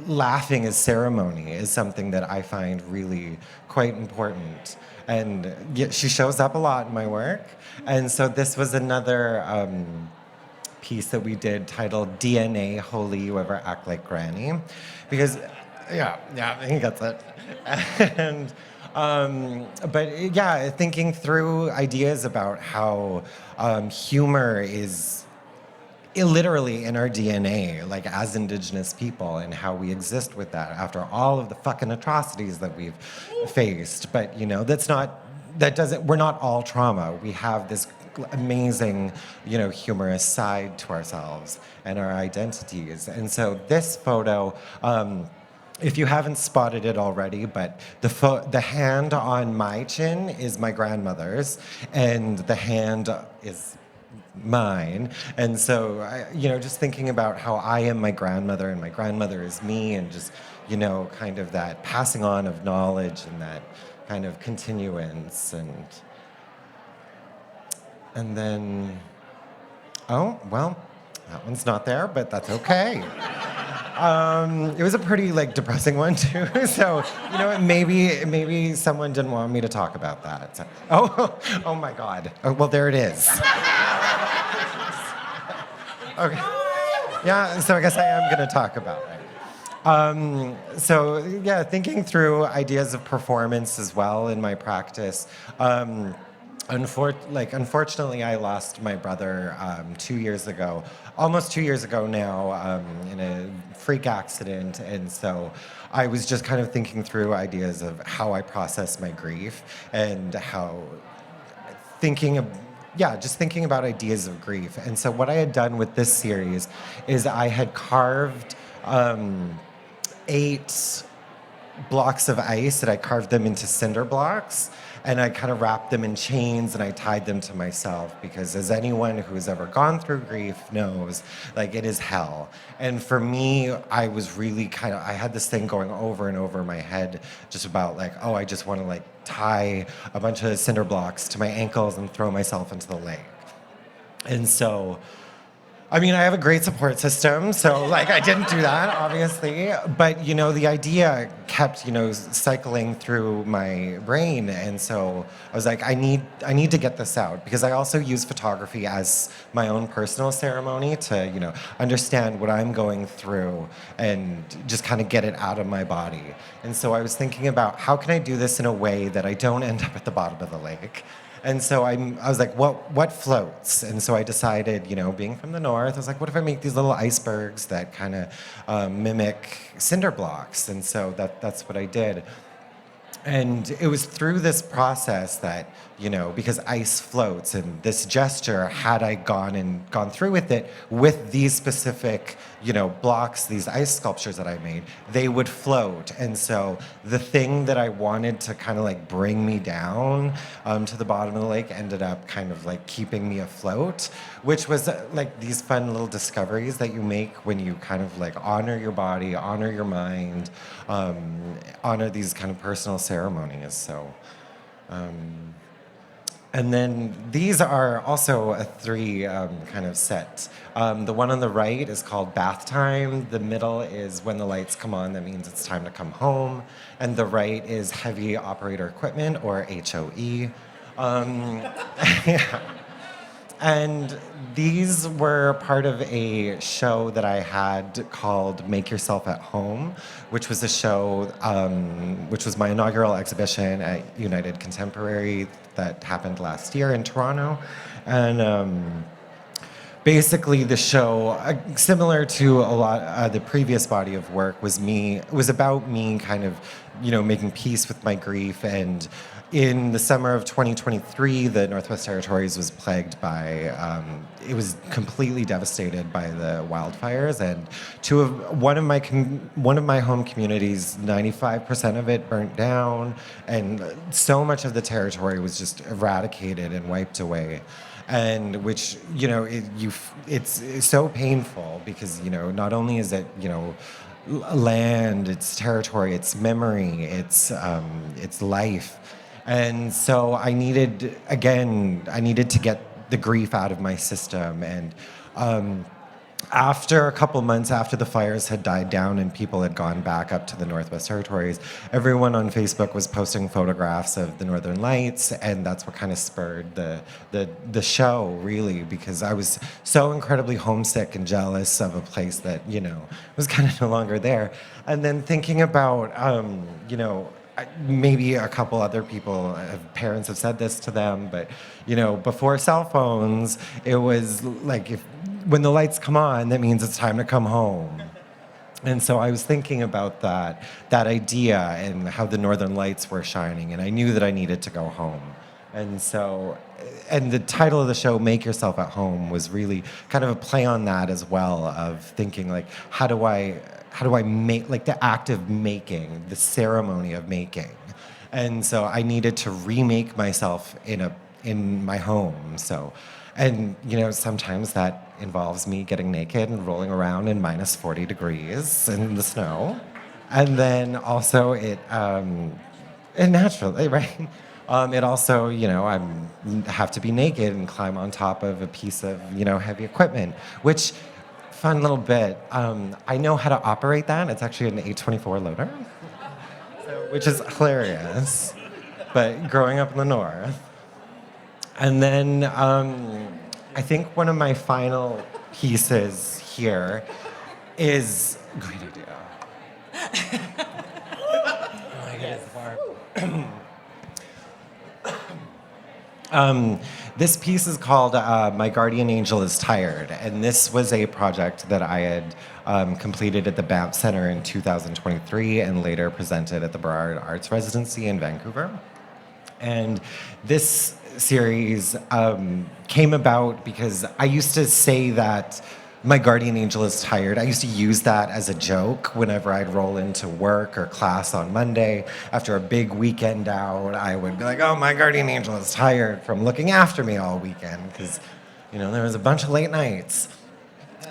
laughing as ceremony is something that I find really quite important. And she shows up a lot in my work. And so this was another piece that we did titled DNA Holy You Ever Act Like Granny. Because, yeah, he gets it. And, but yeah, thinking through ideas about how humor is literally in our DNA, as Indigenous people, and how we exist with that after all of the fucking atrocities that we've faced. But, we're not all trauma. We have this amazing, humorous side to ourselves and our identities. And so this photo, if you haven't spotted it already, but the hand on my chin is my grandmother's, and the hand is mine. And so, just thinking about how I am my grandmother and my grandmother is me, and just, kind of that passing on of knowledge and that kind of continuance. And then, oh, well, that one's not there, but that's okay. It was a pretty depressing one too. So maybe someone didn't want me to talk about that. So, oh my God. Oh, well, there it is. Okay. Yeah. So I guess I am going to talk about it. So yeah, thinking through ideas of performance as well in my practice. Unfortunately, I lost my brother 2 years ago, almost 2 years ago now, in a freak accident. And so I was just kind of thinking through ideas of how I process my grief and just thinking about ideas of grief. And so what I had done with this series is I had carved 8 blocks of ice, and I carved them into cinder blocks. And I kind of wrapped them in chains and I tied them to myself, because as anyone who's ever gone through grief knows, it is hell. And for me, I was really I had this thing going over and over my head just about I just want to tie a bunch of cinder blocks to my ankles and throw myself into the lake. And so, I have a great support system, so I didn't do that, obviously. But the idea kept cycling through my brain, and so I was like, I need to get this out, because I also use photography as my own personal ceremony to understand what I'm going through and just kind of get it out of my body. And so I was thinking about how can I do this in a way that I don't end up at the bottom of the lake. And so I was like, what floats? And so I decided, being from the north, I was like, what if I make these little icebergs that kind of mimic cinder blocks? And so that's what I did. And it was through this process that, because ice floats, and this gesture, had I gone through with it, with these specific, blocks, these ice sculptures that I made, they would float. And so the thing that I wanted to kind of like bring me down to the bottom of the lake ended up kind of like keeping me afloat, which was like these fun little discoveries that you make when you kind of like honor your body, honor your mind, honor these kind of personal ceremonies. So, and then these are also a three kind of set. The one on the right is called Bath Time. The middle is When the Lights Come On, that means it's time to come home. And the right is Heavy Operator Equipment, or HOE. Yeah. And these were part of a show that I had called Make Yourself at Home, which was a show, which was my inaugural exhibition at United Contemporary that happened last year in Toronto. And basically the show, similar to a lot of the previous body of work, was about me kind of, making peace with my grief. And in the summer of 2023, the Northwest Territories was plagued by, it was completely devastated by the wildfires. And one of my home communities, 95% of it burnt down, and so much of the territory was just eradicated and wiped away. And which, it's so painful because, not only is it, land, it's territory, it's memory, it's life. And so I needed to get the grief out of my system. And after a couple months after the fires had died down and people had gone back up to the Northwest Territories, everyone on Facebook was posting photographs of the Northern Lights, and that's what kind of spurred the show, really, because I was so incredibly homesick and jealous of a place that, was kind of no longer there. And then thinking about, maybe a couple other people, parents have said this to them, but, before cell phones, it was like when the lights come on, that means it's time to come home. And so I was thinking about that idea and how the Northern Lights were shining, and I knew that I needed to go home. And so, and the title of the show, Make Yourself at Home, was really kind of a play on that as well, of thinking like, how do I make, like the act of making, the ceremony of making. And so I needed to remake myself in my home. So, and sometimes that involves me getting naked and rolling around in minus 40 degrees in the snow. And then also it naturally, right? It also, I have to be naked and climb on top of a piece of, heavy equipment, which, fun little bit, I know how to operate that. It's actually an 824 loader, which is hilarious, but growing up in the North. And then I think one of my final pieces here is, great idea. Oh my goodness, this piece is called My Guardian Angel is Tired, and this was a project that I had completed at the Banff Center in 2023 and later presented at the Burrard Arts Residency in Vancouver. And this series came about because I used to say that my guardian angel is tired. I used to use that as a joke whenever I'd roll into work or class on Monday. After a big weekend out, I would be like, oh, my guardian angel is tired from looking after me all weekend because, there was a bunch of late nights.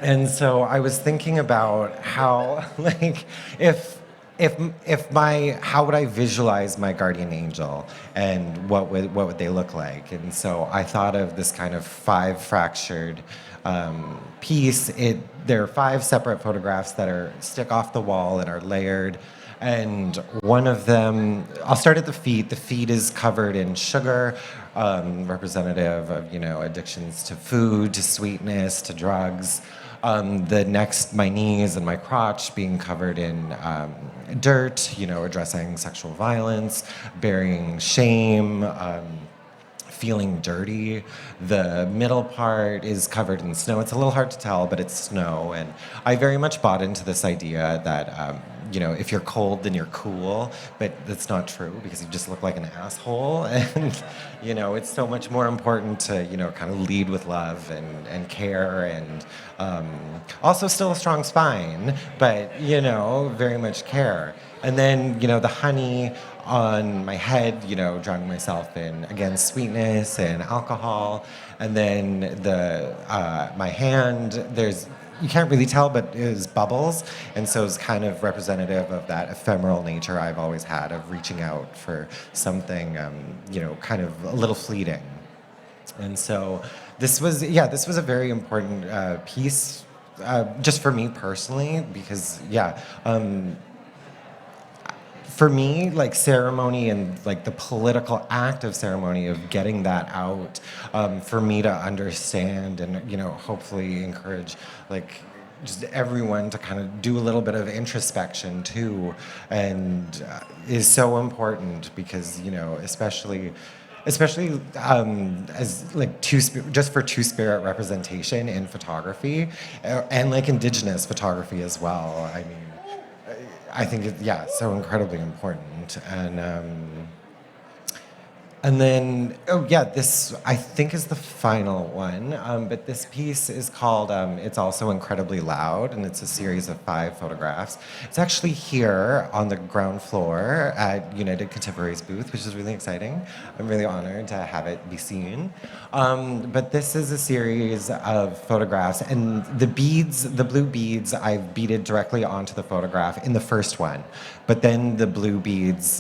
And so I was thinking about how, like, how would I visualize my guardian angel and what would they look like? And so I thought of this kind of 5 fractured piece. There are 5 separate photographs that stick off the wall and are layered. And one of them, I'll start at the feet. The feet is covered in sugar, representative of, addictions to food, to sweetness, to drugs. The next, my knees and my crotch being covered in dirt, addressing sexual violence, bearing shame, feeling dirty. The middle part is covered in snow. It's a little hard to tell, but it's snow. And I very much bought into this idea that if you're cold, then you're cool. But that's not true because you just look like an asshole. And, it's so much more important to, kind of lead with love and care and also still a strong spine, but, very much care. And then, the honey on my head, drowning myself in, again, sweetness and alcohol. And then my hand, you can't really tell, but it was bubbles. And so it's kind of representative of that ephemeral nature I've always had of reaching out for something, kind of a little fleeting. And so this was a very important piece, just for me personally, because, for me, like ceremony and like the political act of ceremony of getting that out, for me to understand and hopefully encourage like just everyone to kind of do a little bit of introspection too, and is so important because especially as like just for two-spirit representation in photography and like Indigenous photography as well. I mean, I think it's so incredibly important. And then, this I think is the final one, but this piece is called It's Also Incredibly Loud, and it's a series of 5 photographs. It's actually here on the ground floor at United Contemporaries booth, which is really exciting. I'm really honored to have it be seen. But this is a series of photographs, and the blue beads, I've beaded directly onto the photograph in the first one, but then the blue beads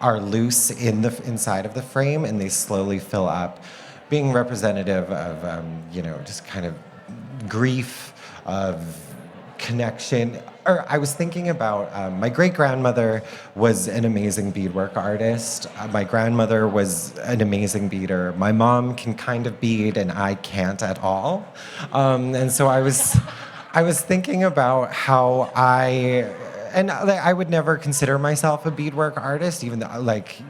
are loose inside of the frame, and they slowly fill up, being representative of just kind of grief, of connection. Or I was thinking about my great-grandmother was an amazing beadwork artist. My grandmother was an amazing beader. My mom can kind of bead, and I can't at all. And so I was thinking about how I would never consider myself a beadwork artist, even though,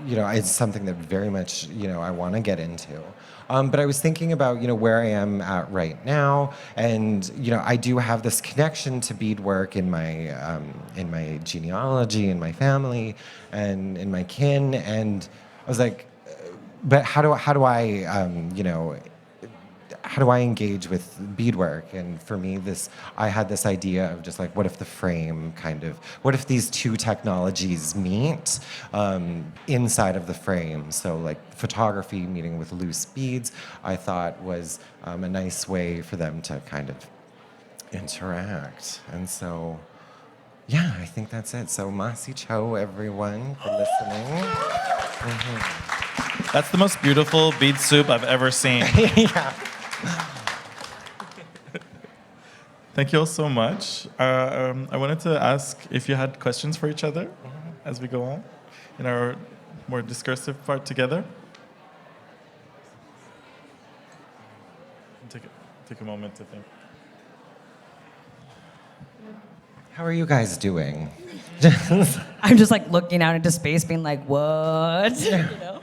it's something that very much, I want to get into. But I was thinking about, where I am at right now, and I do have this connection to beadwork in my genealogy, in my family, and in my kin, and I was like, but how do I engage with beadwork? And for me, I had this idea of just like, what if these two technologies meet inside of the frame? So like photography meeting with loose beads, I thought was a nice way for them to kind of interact. And so, I think that's it. So Masi Cho, everyone, for listening. Mm-hmm. That's the most beautiful bead soup I've ever seen. Yeah. Thank you all so much. I wanted to ask if you had questions for each other as we go on in our more discursive part together. Take a moment to think. How are you guys doing? I'm just like looking out into space, being like, what? Yeah.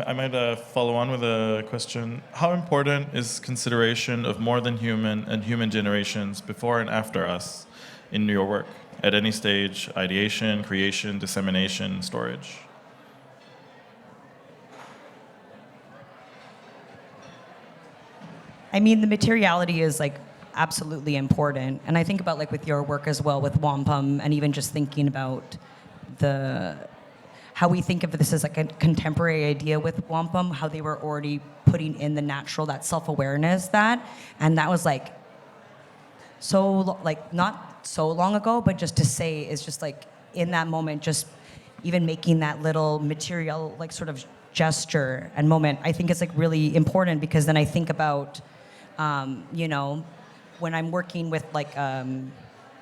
I might follow on with a question. How important is consideration of more than human and human generations before and after us in your work, at any stage, ideation, creation, dissemination, storage? I mean, the materiality is like absolutely important. And I think about like with your work as well with wampum, and even just thinking about how we think of this as like a contemporary idea with wampum, how they were already putting in the natural, that self-awareness and that was like not so long ago, but just to say is just like in that moment, just even making that little material like sort of gesture and moment, I think is like really important, because then I think about, when I'm working with like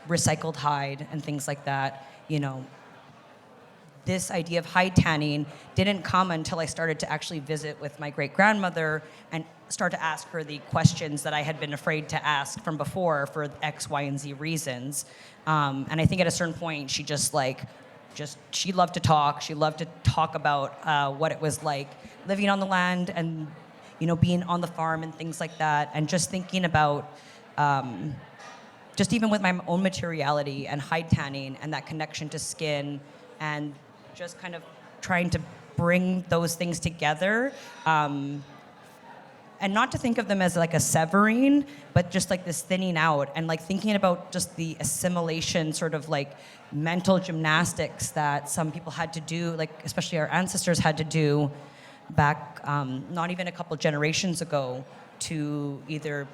recycled hide and things like that, this idea of hide tanning didn't come until I started to actually visit with my great-grandmother and start to ask her the questions that I had been afraid to ask from before for X, Y, and Z reasons. And I think at a certain point, she she loved to talk. She loved to talk about what it was like living on the land and, being on the farm and things like that, and just thinking about just even with my own materiality and hide tanning and that connection to skin, and just kind of trying to bring those things together, and not to think of them as like a severing, but just like this thinning out, and like thinking about just the assimilation sort of like mental gymnastics that some people had to do, like especially our ancestors had to do back not even a couple generations ago, to either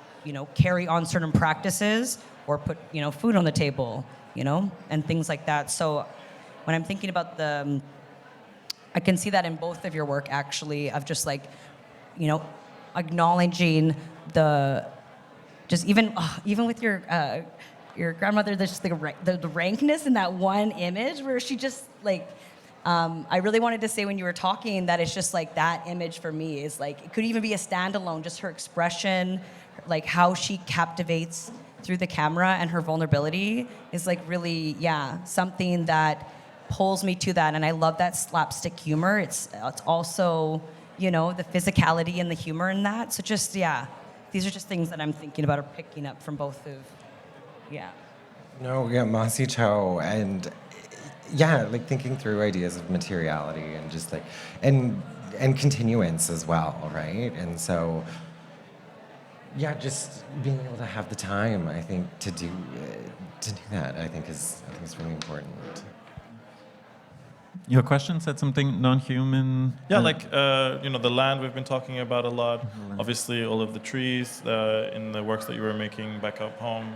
carry on certain practices or put food on the table, and things like that. So when I'm thinking about I can see that in both of your work, actually, of just like acknowledging just even with your grandmother, there's just the rankness in that one image where she just like, I really wanted to say when you were talking that it's just like that image for me is like, it could even be a standalone, just her expression, like how she captivates through the camera, and her vulnerability is like really, something that pulls me to that. And I love that slapstick humor. It's also, the physicality and the humor in that. So just, these are just things that I'm thinking about or picking up from both of, No, Masi Cho, and like thinking through ideas of materiality and just like, and continuance as well, right? And so, just being able to have the time, I think, to do that, I think is really important. Your question said something non-human. Yeah, like the land we've been talking about a lot. Obviously, all of the trees in the works that you were making back up home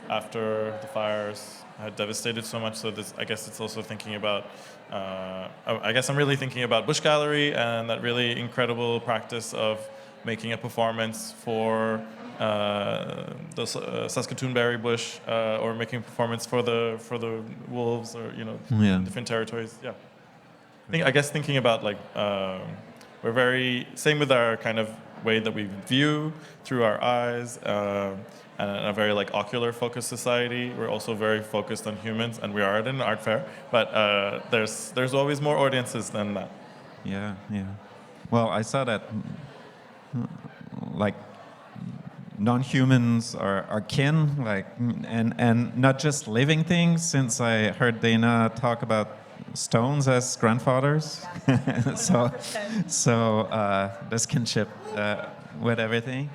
after the fires had devastated so much. So I guess it's also thinking about. I guess I'm really thinking about bush gallery and that really incredible practice of making a performance for the Saskatoon berry bush, or making a performance for the wolves, or different territories. I guess thinking about like we're very same with our kind of way that we view through our eyes, and a very like ocular focused society. We're also very focused on humans, and we are at an art fair, but there's always more audiences than that. Yeah. Well, I saw that like non-humans are kin, like, and not just living things, since I heard Dayna talk about stones as grandfathers. so this kinship with everything.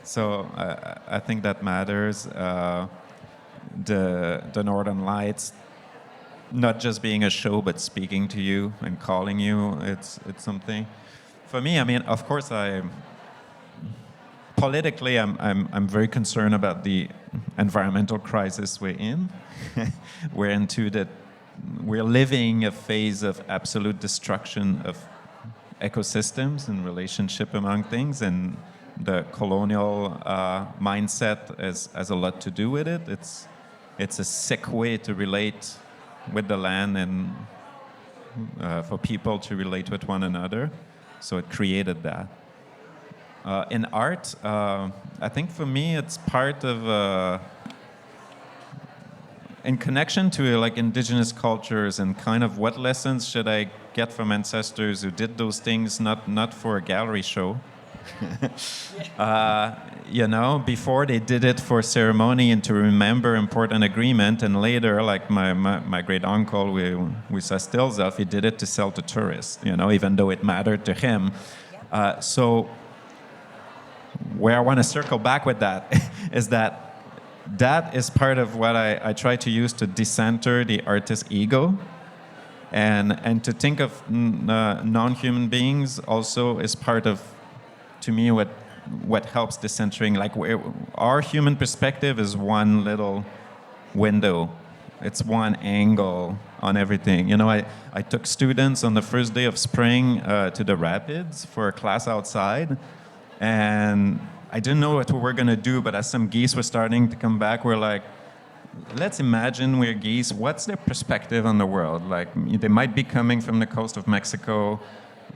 So I think that matters. The Northern Lights, not just being a show, but speaking to you and calling you, it's something. For me, I mean, of course, politically, I'm very concerned about the environmental crisis we're in. We're living a phase of absolute destruction of ecosystems and relationship among things, and the colonial mindset has a lot to do with it. It's a sick way to relate with the land, and for people to relate with one another. So it created that. In art, I think for me it's part of, in connection to like indigenous cultures, and kind of what lessons should I get from ancestors who did those things, not for a gallery show. Before they did it for ceremony and to remember important agreement, and later, like my great uncle, we saw stills of, he did it to sell to tourists, even though it mattered to him. So where I want to circle back with that is that is part of what I try to use to decenter the artist's ego, and to think of non-human beings also is part of, to me, what helps decentering. Like our human perspective is one little window. It's one angle on everything. I took students on the first day of spring to the rapids for a class outside, and I didn't know what we were going to do, but as some geese were starting to come back, we're like, let's imagine we're geese. What's their perspective on the world? Like, they might be coming from the coast of Mexico,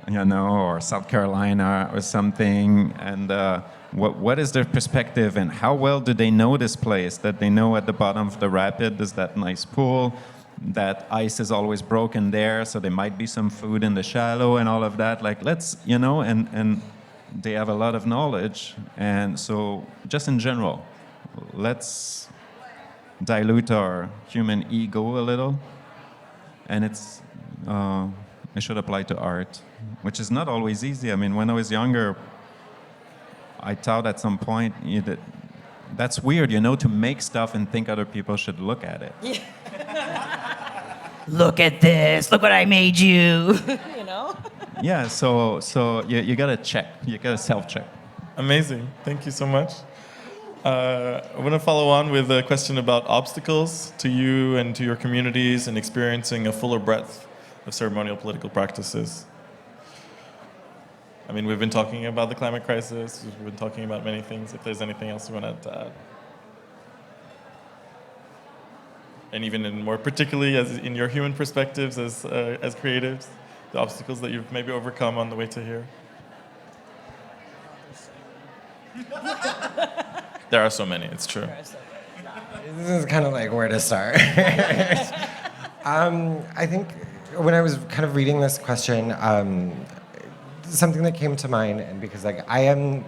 or South Carolina or something, and what is their perspective, and how well do they know this place, that they know at the bottom of the rapid is that nice pool, that ice is always broken there, so there might be some food in the shallow and all of that. Like, let's, you know, and they have a lot of knowledge. And so just in general, let's dilute our human ego a little. And it should apply to art, which is not always easy. I mean, when I was younger, I thought at some point that that's weird, you know, to make stuff and think other people should look at it. Yeah. Look at this. Look what I made you. You know? Yeah, so you gotta check. You gotta self-check. Amazing. Thank you so much. I want to follow on with a question about obstacles to you and to your communities in experiencing a fuller breadth of ceremonial political practices. I mean, we've been talking about the climate crisis. We've been talking about many things. If there's anything else you want to add. And even in more particularly as in your human perspectives as creatives, the obstacles that you've maybe overcome on the way to here. There are so many, it's true. This is kind of like where to start. I think when I was kind of reading this question, something that came to mind, and because like I am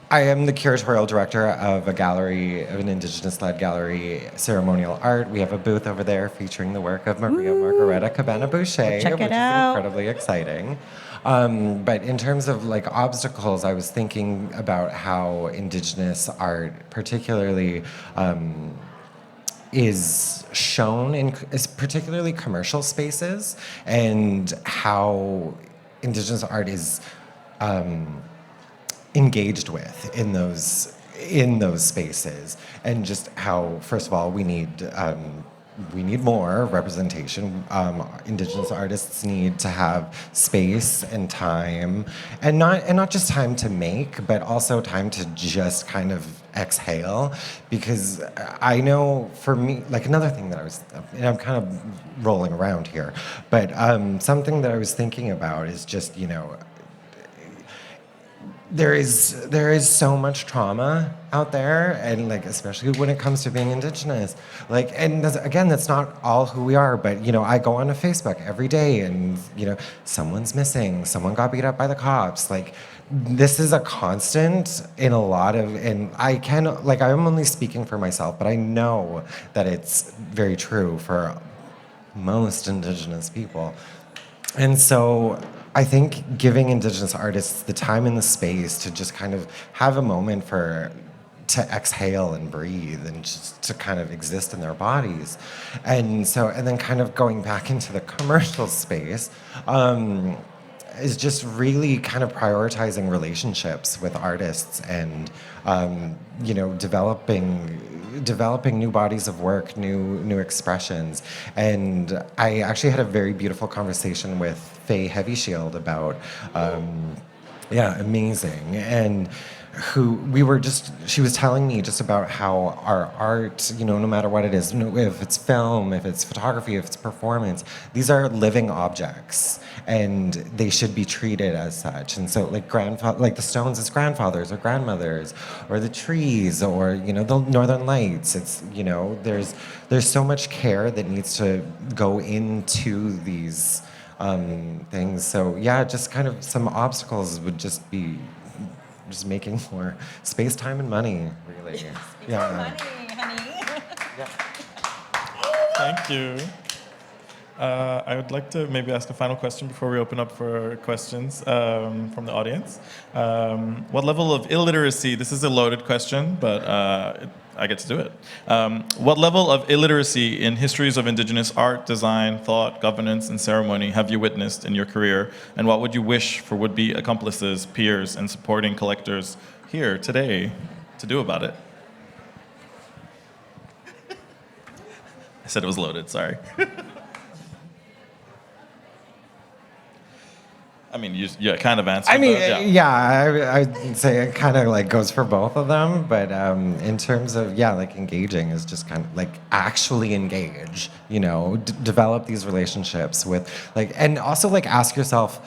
the curatorial director of a gallery, of an Indigenous-led gallery, Ceremonial Art. We have a booth over there featuring the work of Maria Margareta Cabana-Boucher, which is incredibly exciting. But in terms of like obstacles, I was thinking about how Indigenous art, particularly, is shown in particularly commercial spaces, and how Indigenous art is engaged with in those spaces, and just how, first of all, we need more representation. Indigenous artists need to have space and time, and not just time to make, but also time to just kind of exhale. Because I know for me, like another thing that and I'm kind of rolling around here, but something that I was thinking about is just, you know, there is so much trauma out there, and like especially when it comes to being Indigenous, like, and that's not all who we are, but you know, I go onto Facebook every day, and you know, someone's missing, someone got beat up by the cops. Like, this is a constant in a lot of, and I'm only speaking for myself, but I know that it's very true for most Indigenous people. And so I think giving Indigenous artists the time and the space to just kind of have a moment to exhale and breathe and just to kind of exist in their bodies. And then kind of going back into the commercial space is just really kind of prioritizing relationships with artists, and you know, developing new bodies of work, new expressions. And I actually had a very beautiful conversation with Faye Heavyshield about amazing, and she was telling me just about how our art, you know, no matter what it is, if it's film, if it's photography, if it's performance, these are living objects, and they should be treated as such. And so like the stones as grandfathers or grandmothers, or the trees, or you know, the northern lights. It's, you know, there's so much care that needs to go into these things. So yeah, just kind of some obstacles would just be just making more space, time, and money, really. Yeah. Money, honey. Yeah. Thank you. I would like to maybe ask a final question before we open up for questions from the audience. What level of illiteracy, this is a loaded question, but I get to do it. What level of illiteracy in histories of Indigenous art, design, thought, governance, and ceremony have you witnessed in your career? And what would you wish for would-be accomplices, peers, and supporting collectors here today to do about it? I said it was loaded, sorry. I mean, you kind of answered. I mean, yeah. I'd say it kind of like goes for both of them, but in terms of like engaging is just kind of like actually engage, you know, develop these relationships with like, and also like ask yourself,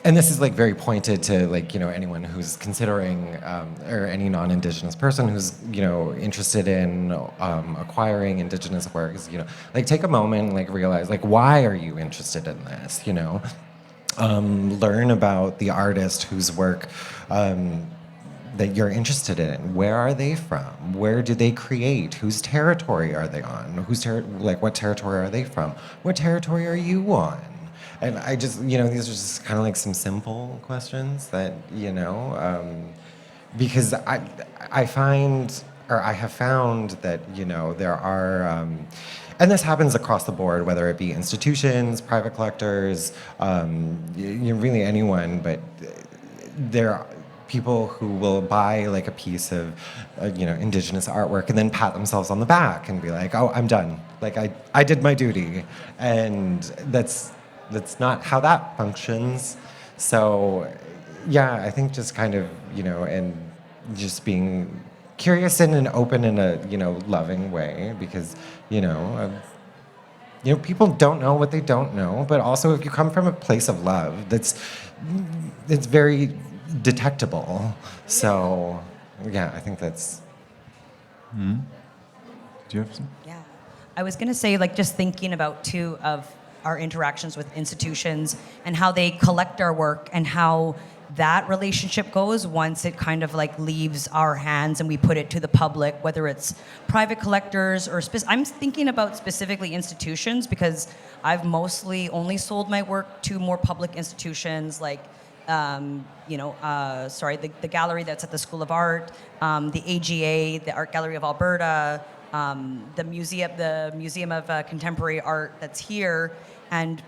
and this is like very pointed to like, anyone who's considering, or any non-Indigenous person who's, interested in acquiring Indigenous works, like take a moment and like realize like, why are you interested in this, learn about the artist whose work that you're interested in. Where are they from? Where do they create? Whose territory are they on? What territory are they from? What territory are you on? And I just, these are just kind of like some simple questions that, because I find, or I have found that, there are, and this happens across the board, whether it be institutions, private collectors, really anyone, but there are people who will buy like a piece of, Indigenous artwork and then pat themselves on the back and be like, oh, I'm done. Like I did my duty. And that's not how that functions. So, yeah, I think just kind of, and just being curious and an open in a, loving way, because, people don't know what they don't know, but also if you come from a place of love, it's very detectable. So, yeah, I think that's... Do you have some? Yeah. I was going to say, like, just thinking about, too, of our interactions with institutions and how they collect our work and how that relationship goes once it kind of like leaves our hands and we put it to the public, whether it's private collectors or I'm thinking about specifically institutions, because I've mostly only sold my work to more public institutions like the gallery that's at the School of Art, the AGA, the Art Gallery of Alberta, the Museum of Contemporary Art that's here, and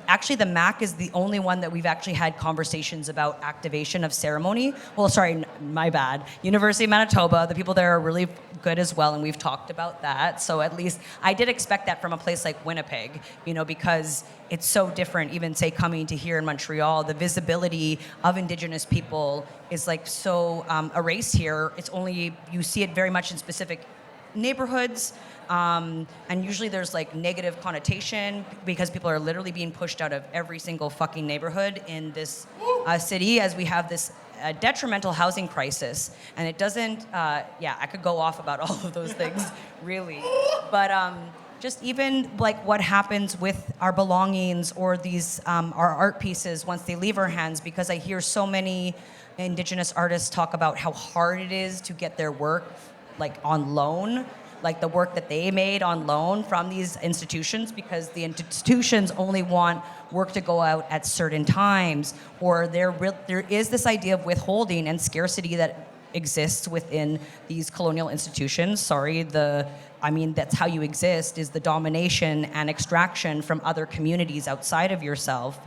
actually the MAC is the only one that we've actually had conversations about activation of ceremony. Well, sorry, my bad. University of Manitoba, the people there are really good as well, and we've talked about that. So at least I did expect that from a place like Winnipeg, because it's so different. Even say coming to here in Montreal, the visibility of Indigenous people is like so erased here. It's only, you see it very much in specific neighborhoods, and usually there's like negative connotation because people are literally being pushed out of every single fucking neighborhood in this city, as we have this detrimental housing crisis. And it doesn't, I could go off about all of those things, really. But just even like what happens with our belongings or these, our art pieces once they leave our hands, because I hear so many Indigenous artists talk about how hard it is to get their work like on loan, like the work that they made on loan from these institutions, because the institutions only want work to go out at certain times, or there is this idea of withholding and scarcity that exists within these colonial institutions. That's how you exist, is the domination and extraction from other communities outside of yourself,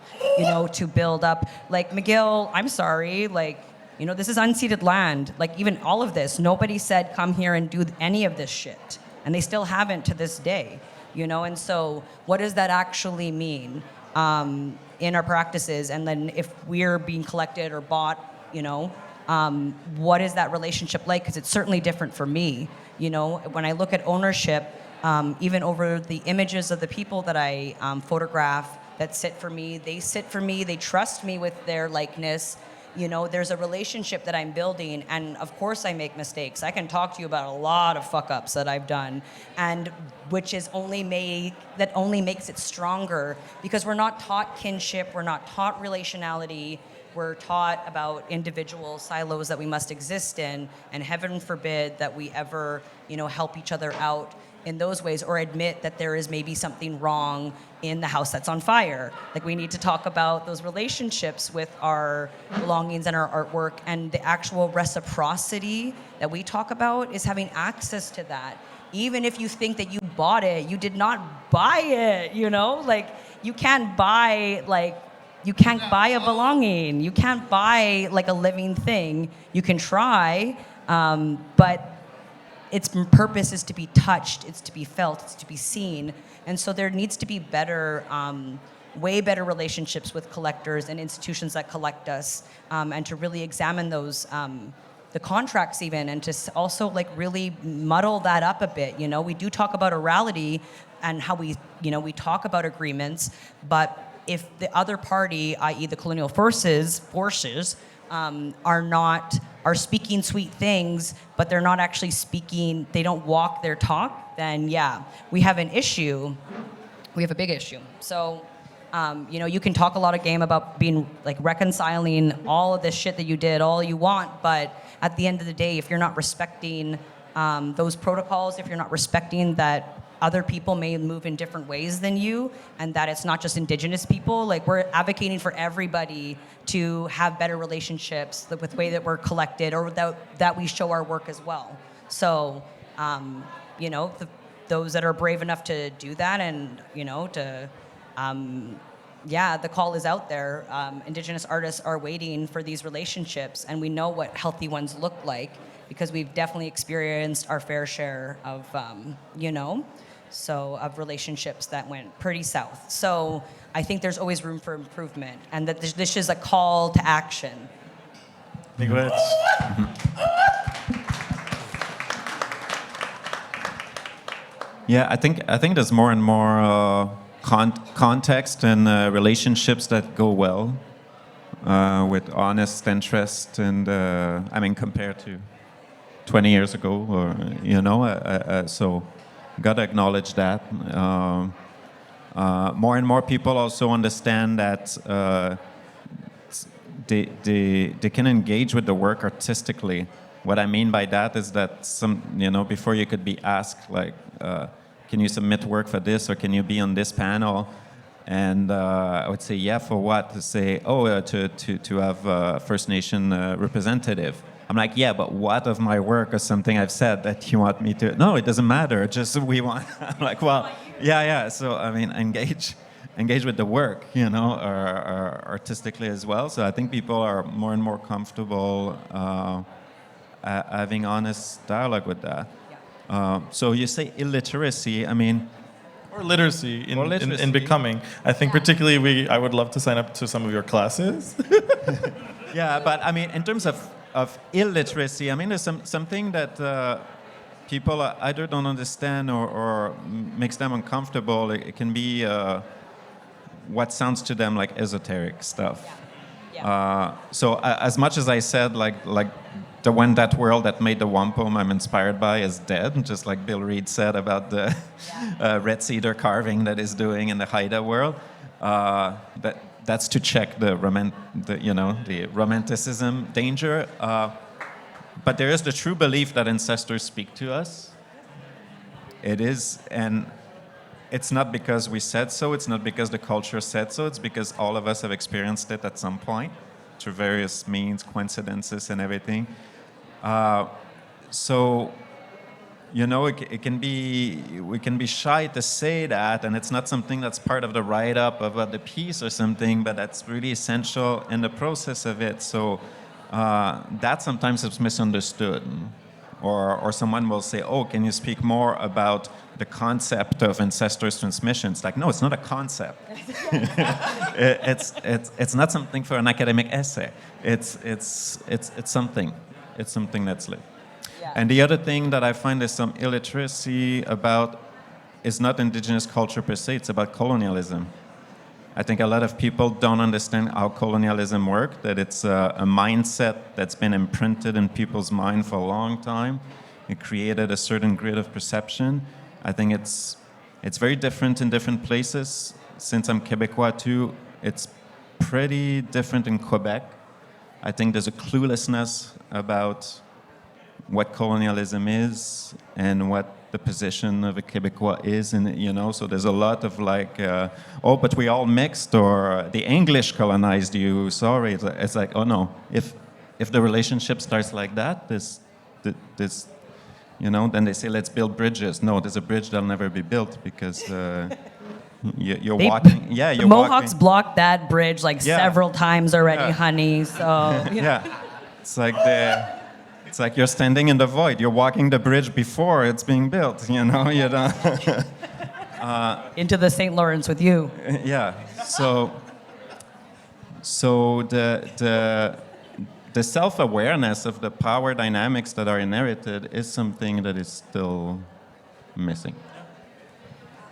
to build up. Like McGill, I'm sorry, this is unceded land. Like even all of this, nobody said come here and do any of this shit. And they still haven't to this day, And so what does that actually mean in our practices? And then if we're being collected or bought, what is that relationship like? Because it's certainly different for me. When I look at ownership, even over the images of the people that I photograph that sit for me, they trust me with their likeness. There's a relationship that I'm building, and of course I make mistakes. I can talk to you about a lot of fuck-ups that I've done, and which is only makes it stronger, because we're not taught kinship, we're not taught relationality, we're taught about individual silos that we must exist in, and heaven forbid that we ever, help each other out in those ways, or admit that there is maybe something wrong in the house that's on fire. Like, we need to talk about those relationships with our belongings and our artwork, and the actual reciprocity that we talk about is having access to that. Even if you think that you bought it, you did not buy it, Like, you can't buy, a belonging. You can't buy, a living thing. You can try, but its purpose is to be touched, it's to be felt, it's to be seen. And so there needs to be better, way better relationships with collectors and institutions that collect us, and to really examine those, the contracts even, and to also really muddle that up a bit. We do talk about orality and how we talk about agreements, but if the other party, i.e. the colonial forces, are speaking sweet things, but they're not actually speaking, they don't walk their talk, then yeah, we have an issue. We have a big issue. So, you can talk a lot of game about being like reconciling all of this shit that you did, all you want, but at the end of the day, if you're not respecting those protocols, if you're not respecting that other people may move in different ways than you, and that it's not just Indigenous people, like we're advocating for everybody to have better relationships with the way that we're collected, or that we show our work as well. So, those that are brave enough to do that, and the call is out there. Indigenous artists are waiting for these relationships, and we know what healthy ones look like because we've definitely experienced our fair share of, of relationships that went pretty south. So I think there's always room for improvement, and that this is a call to action. Nicolas. Yeah, I think there's more and more context and relationships that go well with honest interest, and compared to 20 years ago, or so gotta acknowledge that. More and more people also understand that they can engage with the work artistically. What I mean by that is that before you could be asked like, can you submit work for this, or can you be on this panel? And I would say, yeah, for what? To say, to have a First Nation representative. I'm like, yeah, but what of my work or something I've said that you want me to? No, it doesn't matter. Just we want. I'm like, well, yeah. So engage with the work, or artistically as well. So I think people are more and more comfortable having honest dialogue with that. So you say illiteracy, Or literacy in becoming. I think particularly I would love to sign up to some of your classes. Yeah, but in terms of illiteracy, there's something that people either don't understand or makes them uncomfortable. It can be what sounds to them like esoteric stuff. Yeah. So as much as I said, like the Wendat world that made the wampum I'm inspired by is dead, just like Bill Reed said about the red cedar carving that is doing in the Haida world. That's to check the romanticism danger. But there is the true belief that ancestors speak to us. It is, and it's not because we said so, it's not because the culture said so, it's because all of us have experienced it at some point through various means, coincidences, and everything. It can be, we can be shy to say that, and it's not something that's part of the write-up of the piece or something, but that's really essential in the process of it. So that sometimes is misunderstood. Or someone will say, oh, can you speak more about the concept of ancestors' transmission? It's like, no, it's not a concept. It's not something for an academic essay. It's something. It's something that's lived. Yeah. And the other thing that I find there's some illiteracy about is not Indigenous culture per se, it's about colonialism. I think a lot of people don't understand how colonialism works, that it's a mindset that's been imprinted in people's mind for a long time. It created a certain grid of perception. I think it's very different in different places. Since I'm Quebecois too, it's pretty different in Quebec. I think there's a cluelessness about what colonialism is and what the position of a Quebecois is, and so there's a lot of like, but we all mixed, or the English colonized you. Sorry, it's like, oh no. If the relationship starts like that, this, then they say let's build bridges. No, there's a bridge that'll never be built because you're walking. Yeah, you're the Mohawks walking. blocked that bridge several times already, honey. So yeah, it's like It's like you're standing in the void. You're walking the bridge before it's being built, You don't. Into the St. Lawrence with you. Yeah. So the self-awareness of the power dynamics that are inherited is something that is still missing.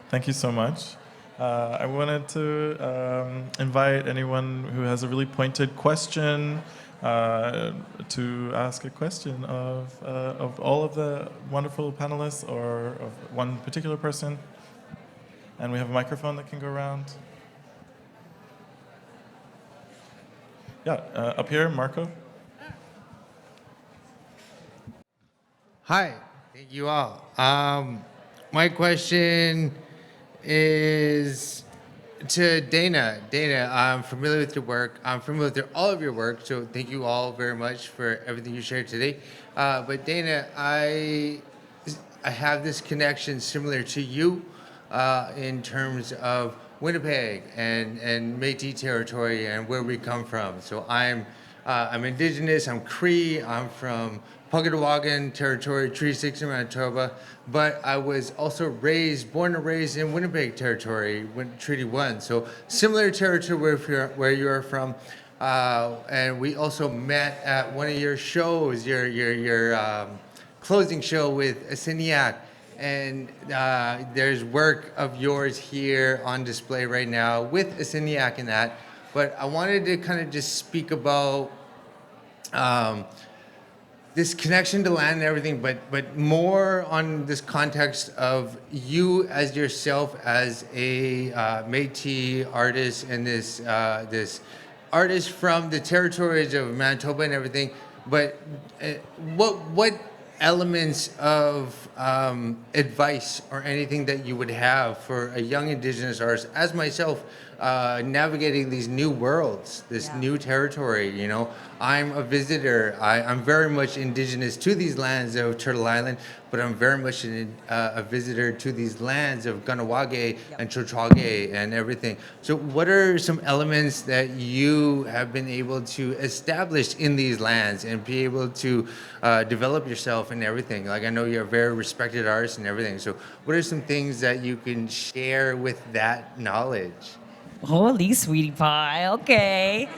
Thank you so much. I wanted to invite anyone who has a really pointed question to ask a question of all of the wonderful panelists or of one particular person. And we have a microphone that can go around. Yeah, up here, Marco. Hi, thank you all. My question is to Dayna. Dayna, I'm familiar with your work. I'm familiar with all of your work, so thank you all very much for everything you shared today. But Dayna, I have this connection similar to you in terms of Winnipeg and Métis territory and where we come from. So I'm Indigenous, I'm Cree, I'm from Pugatawagan territory, Treaty 6 in Manitoba, but I was also born and raised in Winnipeg territory, Treaty 1. So similar territory where you're from. And we also met at one of your shows, your closing show with Asiniak. And there's work of yours here on display right now with Asiniak and that. But I wanted to kind of just speak about this connection to land and everything, but more on this context of you as yourself as a Métis artist and this artist from the territories of Manitoba and everything. But what elements of advice or anything that you would have for a young Indigenous artist, as myself, navigating these new worlds, this new territory? You know, I'm a visitor. I'm very much Indigenous to these lands of Turtle Island, but I'm very much a visitor to these lands of Ganawage and Choctaw and everything. So what are some elements that you have been able to establish in these lands and be able to develop yourself and everything? Like, I know you're a very respected artist and everything. So what are some things that you can share with that knowledge? Holy sweetie pie. Okay.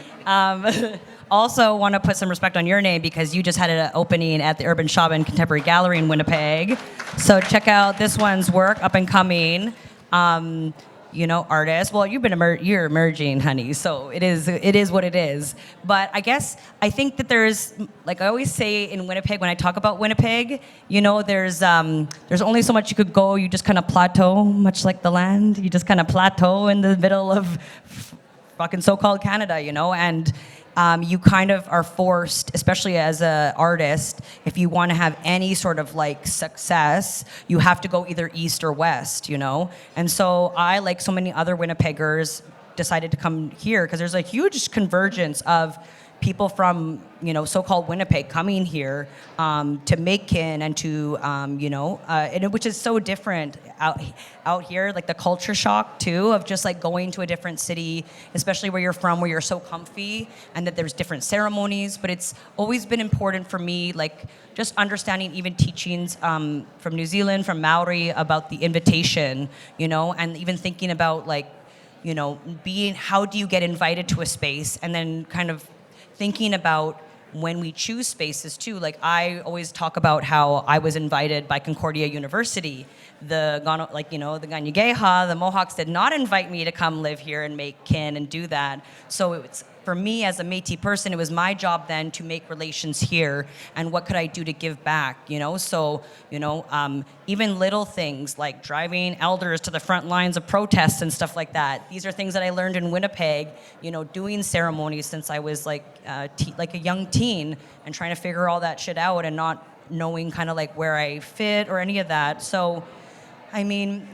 Also want to put some respect on your name because you just had an opening at the Urban Shaman Contemporary Gallery in Winnipeg. So check out this one's work, up and coming. You know, artist. Well, you're emerging, honey. So it is what it is. But I think that there's, like I always say in Winnipeg, when I talk about Winnipeg, you know, there's only so much you could go. You just kind of plateau, much like the land. You just kind of plateau in the middle of fucking so-called Canada, you know, and you kind of are forced, especially as an artist, if you want to have any sort of like success, you have to go either east or west, you know? And so I, like so many other Winnipeggers, decided to come here because there's a huge convergence of people from, you know, so-called Winnipeg coming here to make kin and to, you know, and which is so different out here, like the culture shock too of just like going to a different city, especially where you're from, where you're so comfy, and that there's different ceremonies. But it's always been important for me, like just understanding even teachings from New Zealand, from Maori, about the invitation, you know, and even thinking about like, you know, how do you get invited to a space, and then kind of thinking about when we choose spaces too. Like I always talk about how I was invited by Concordia University. The Ganyageha, the Mohawks did not invite me to come live here and make kin and do that. So it's, for me as a Métis person, it was my job then to make relations here and what could I do to give back, you know? So, you know, even little things like driving elders to the front lines of protests and stuff like that. These are things that I learned in Winnipeg, you know, doing ceremonies since I was like a young teen and trying to figure all that shit out and not knowing kind of like where I fit or any of that. So, I mean,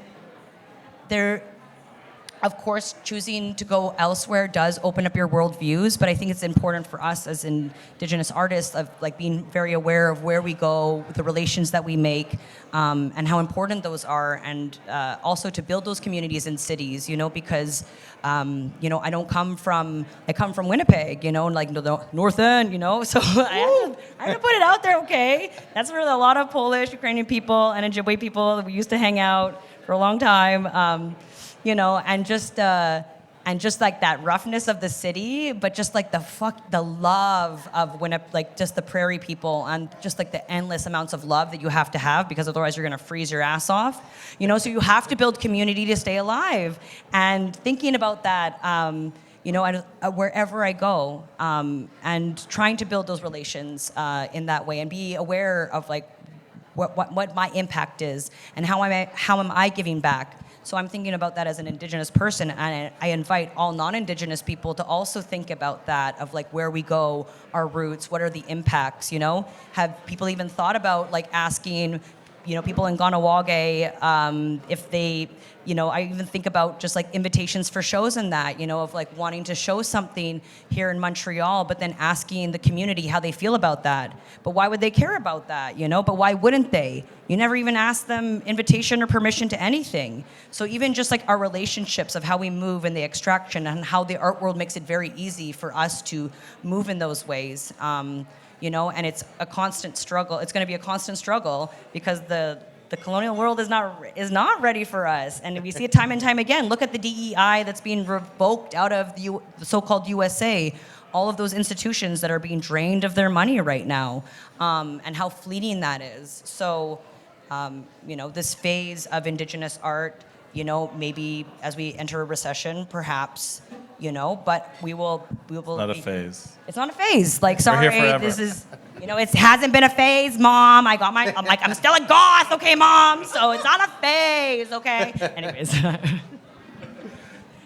of course, choosing to go elsewhere does open up your worldviews, but I think it's important for us as Indigenous artists of like being very aware of where we go, the relations that we make, and how important those are, and also to build those communities in cities, you know, because, you know, I come from Winnipeg, you know, like the North End, you know, so I have to put it out there, okay? That's where a lot of Polish, Ukrainian people, and Ojibwe people, we used to hang out for a long time. You know, and just and just like that roughness of the city, but just like the love of like just the prairie people, and just like the endless amounts of love that you have to have, because otherwise you're gonna freeze your ass off. So you have to build community to stay alive. And thinking about that, and wherever I go, and trying to build those relations in that way, and be aware of like what my impact is, and how am I giving back. So I'm thinking about that as an Indigenous person, and I invite all non-Indigenous people to also think about that, of like where we go, our roots, what are the impacts, Have people even thought about like asking, people in Ganawage, if they, I even think about just like invitations for shows and that, of like wanting to show something here in Montreal, but then asking the community how they feel about that. But why would they care about that, But why wouldn't they? You never even ask them invitation or permission to anything. So even just like our relationships of how we move in the extraction, and how the art world makes it very easy for us to move in those ways. And it's a constant struggle. It's going to be a constant struggle, because the colonial world is not ready for us, and we see it time and time again. Look at the DEI that's being revoked out of the so-called USA. All of those institutions that are being drained of their money right now, and how fleeting that is. So, this phase of Indigenous art, maybe as we enter a recession, perhaps. But we will. Not a phase. It's not a phase. Like, We're here sorry, forever. this is, it hasn't been a phase, Mom. I'm still a goth, okay, Mom? So it's not a phase, okay? Anyways.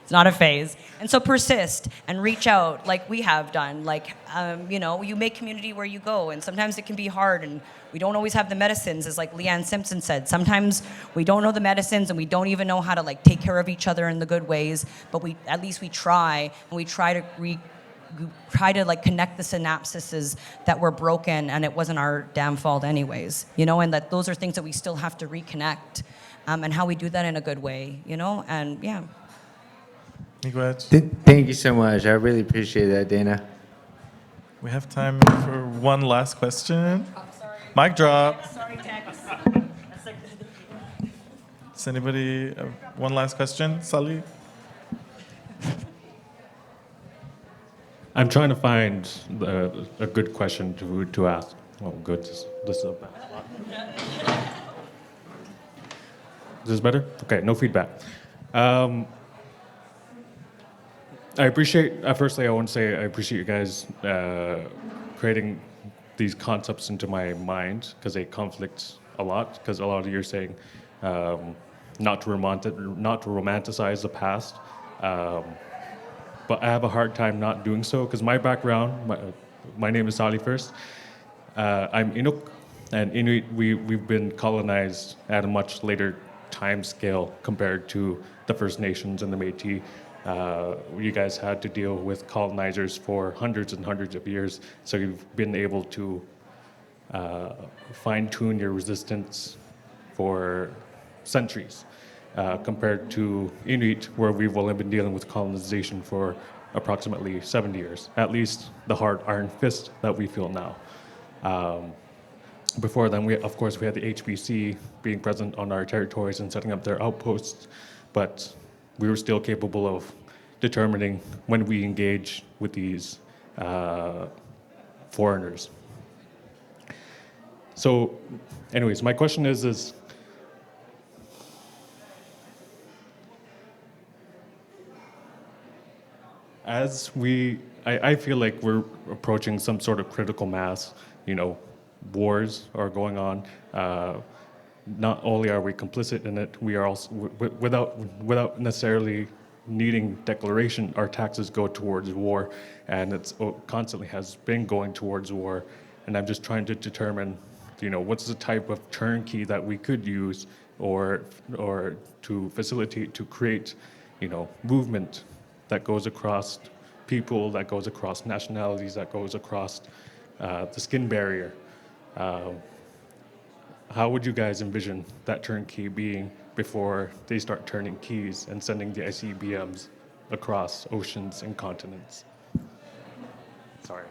It's not a phase. And so persist and reach out like we have done. Like, you make community where you go, and sometimes it can be hard, and we don't always have the medicines, as like Leanne Simpson said. Sometimes we don't know the medicines, and we don't even know how to like take care of each other in the good ways, but at least we try, and we try to like connect the synapses that were broken, and it wasn't our damn fault anyways, and that those are things that we still have to reconnect, and how we do that in a good way, and yeah. Thank you so much. I really appreciate that, Dayna. We have time for one last question. Sorry. Mic drop. Sorry, Tex. Does anybody have one last question? Sully? I'm trying to find a good question to ask. Oh, good. This is a bad one. Is this better? Okay, no feedback. Firstly, I want to say I appreciate you guys creating these concepts into my mind, because they conflict a lot, because a lot of you are saying not to romanticize the past. But I have a hard time not doing so, because my background, my name is Sali first. I'm Inuk, and Inuit, we've been colonized at a much later time scale compared to the First Nations and the Métis. You guys had to deal with colonizers for hundreds and hundreds of years, so you've been able to fine-tune your resistance for centuries, compared to Inuit, where we've only been dealing with colonization for approximately 70 years, at least the hard iron fist that we feel now. Before then, we had the HBC being present on our territories and setting up their outposts, but we were still capable of determining when we engage with these foreigners. So, anyways, my question is I feel like we're approaching some sort of critical mass. Wars are going on. Not only are we complicit in it, we are also, without necessarily needing declaration, our taxes go towards war, and it's constantly has been going towards war. And I'm just trying to determine, what's the type of turnkey that we could use, or to facilitate, to create, movement that goes across people, that goes across nationalities, that goes across the skin barrier. How would you guys envision that turnkey being before they start turning keys and sending the ICBMs across oceans and continents? Sorry.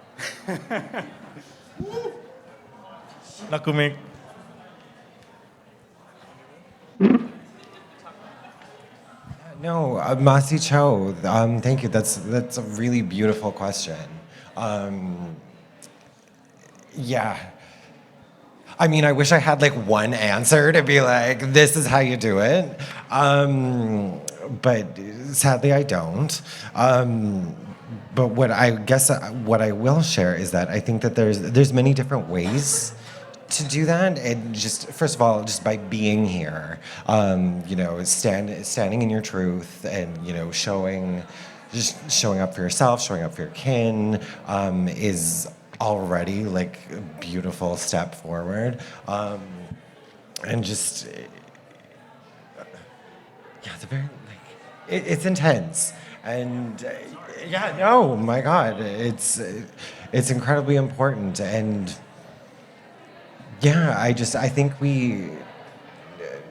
Nakumik. No, Masi Cho, thank you. That's a really beautiful question. Yeah. I mean, I wish I had like one answer to be like, this is how you do it. But sadly, I don't. But what I will share is that I think that there's many different ways to do that, and just first of all, just by being here, standing in your truth, and showing up for yourself, showing up for your kin, is already like a beautiful step forward, and just it's a very it's intense, and no, my God, it's incredibly important, and. Yeah, I think we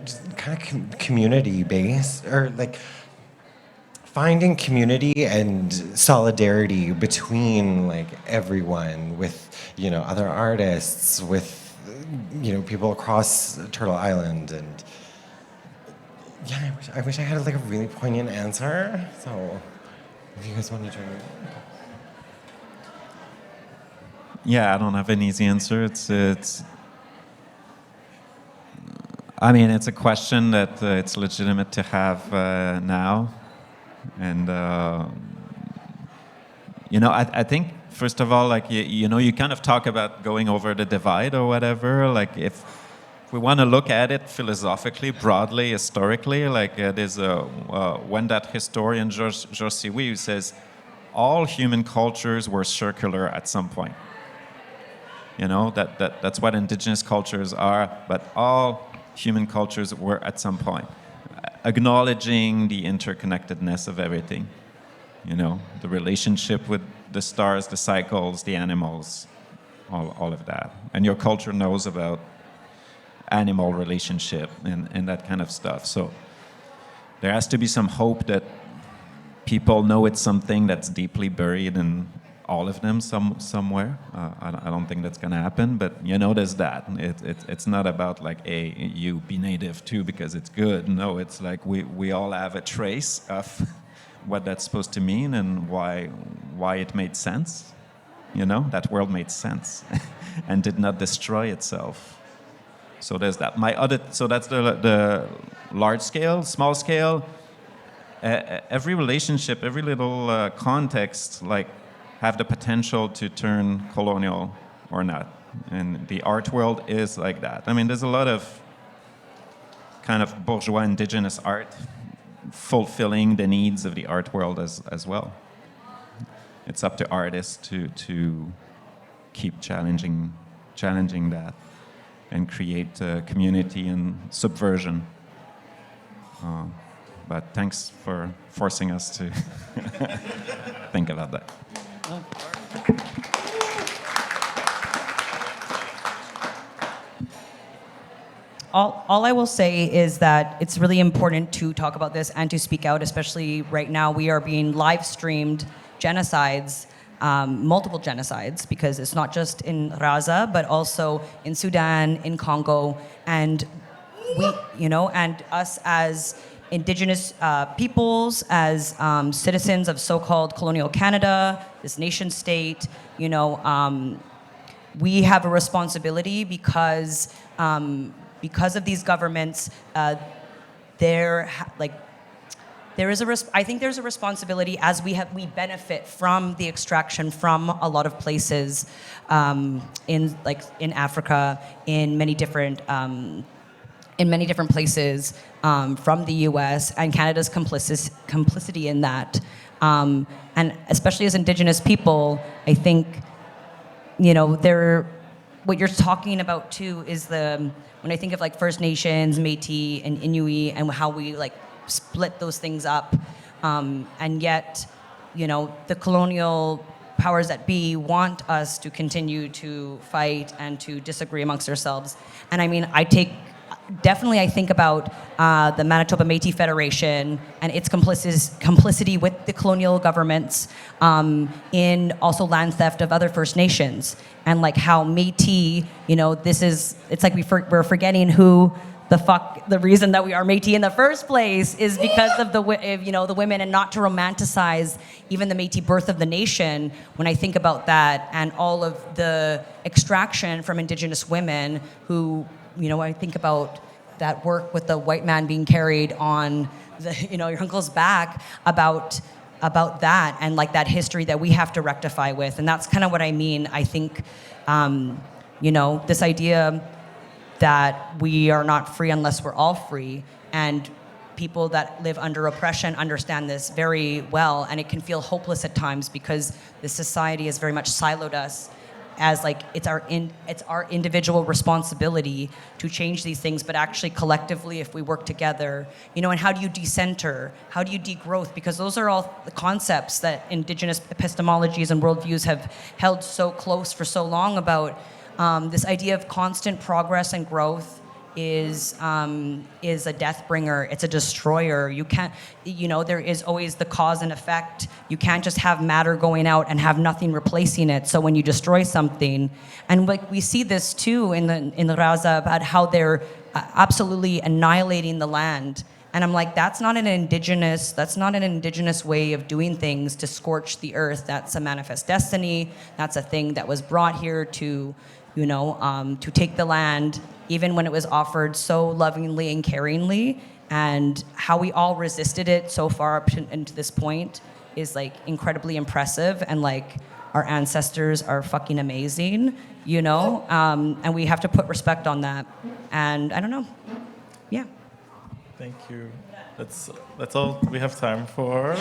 just kind of community-based, or like finding community and solidarity between like everyone, with other artists, with people across Turtle Island, and yeah, I wish I had like a really poignant answer. So, if you guys want to join me. Yeah, I don't have an easy answer. I mean, it's a question that it's legitimate to have now. And, I think, first of all, like, you kind of talk about going over the divide or whatever. Like, if we want to look at it philosophically, broadly, historically, like there's a Wendat historian, Georges Siwi, who says, all human cultures were circular at some point. That's what indigenous cultures are, but all human cultures were at some point, acknowledging the interconnectedness of everything, the relationship with the stars, the cycles, the animals, all of that. And your culture knows about animal relationship and that kind of stuff. So there has to be some hope that people know it's something that's deeply buried in all of them somewhere. I don't think that's going to happen, but there's that. It's not about like, you be native too because it's good. No, it's like we all have a trace of what that's supposed to mean and why it made sense. That world made sense and did not destroy itself. So there's that. So that's the large scale, small scale. Every relationship, every little context, like, have the potential to turn colonial or not. And the art world is like that. I mean, there's a lot of kind of bourgeois indigenous art fulfilling the needs of the art world as well. It's up to artists to keep challenging that and create community and subversion. But thanks for forcing us to think about that. All I will say is that it's really important to talk about this and to speak out, especially right now. We are being live streamed genocides, multiple genocides, because it's not just in Raza, but also in Sudan, in Congo, and and us as Indigenous peoples, as citizens of so-called colonial Canada, this nation state, we have a responsibility because of these governments. I think there's a responsibility as we benefit from the extraction from a lot of places in Africa, in many different places from the U.S. and Canada's complicity in that, and especially as Indigenous people, I think what you're talking about too is when I think of like First Nations, Métis, and Inuit, and how we like split those things up, and yet the colonial powers that be want us to continue to fight and to disagree amongst ourselves. And I mean, I think about the Manitoba Métis Federation and its complicity with the colonial governments in also land theft of other First Nations, and like how Métis, it's like we're forgetting who the reason that we are Métis in the first place is because of the women, and not to romanticize even the Métis birth of the nation. When I think about that and all of the extraction from Indigenous women who, I think about that work with the white man being carried on your uncle's back about that, and like that history that we have to rectify with. And that's kind of what I mean. I think, this idea that we are not free unless we're all free, and people that live under oppression understand this very well, and it can feel hopeless at times because the society has very much siloed us as like it's our individual responsibility to change these things, but actually collectively, if we work together, and how do you decenter? How do you degrowth? Because those are all the concepts that Indigenous epistemologies and worldviews have held so close for so long about. This idea of constant progress and growth is a death bringer. It's a destroyer. You can't, there is always the cause and effect. You can't just have matter going out and have nothing replacing it. So when you destroy something, and like we see this too in the Raza about how they're absolutely annihilating the land. And I'm like, that's not an indigenous way of doing things, to scorch the earth. That's a manifest destiny. That's a thing that was brought here to take the land, even when it was offered so lovingly and caringly, and how we all resisted it so far up to this point is like incredibly impressive, and like our ancestors are fucking amazing, and we have to put respect on that. And I don't know, yeah. Thank you. That's all we have time for.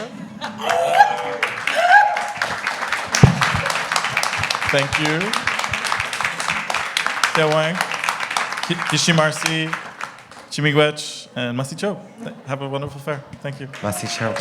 Thank you. Tewang, Kishimarsi, Chimigwech, and Masicho. Have a wonderful fair. Thank you. Masicho.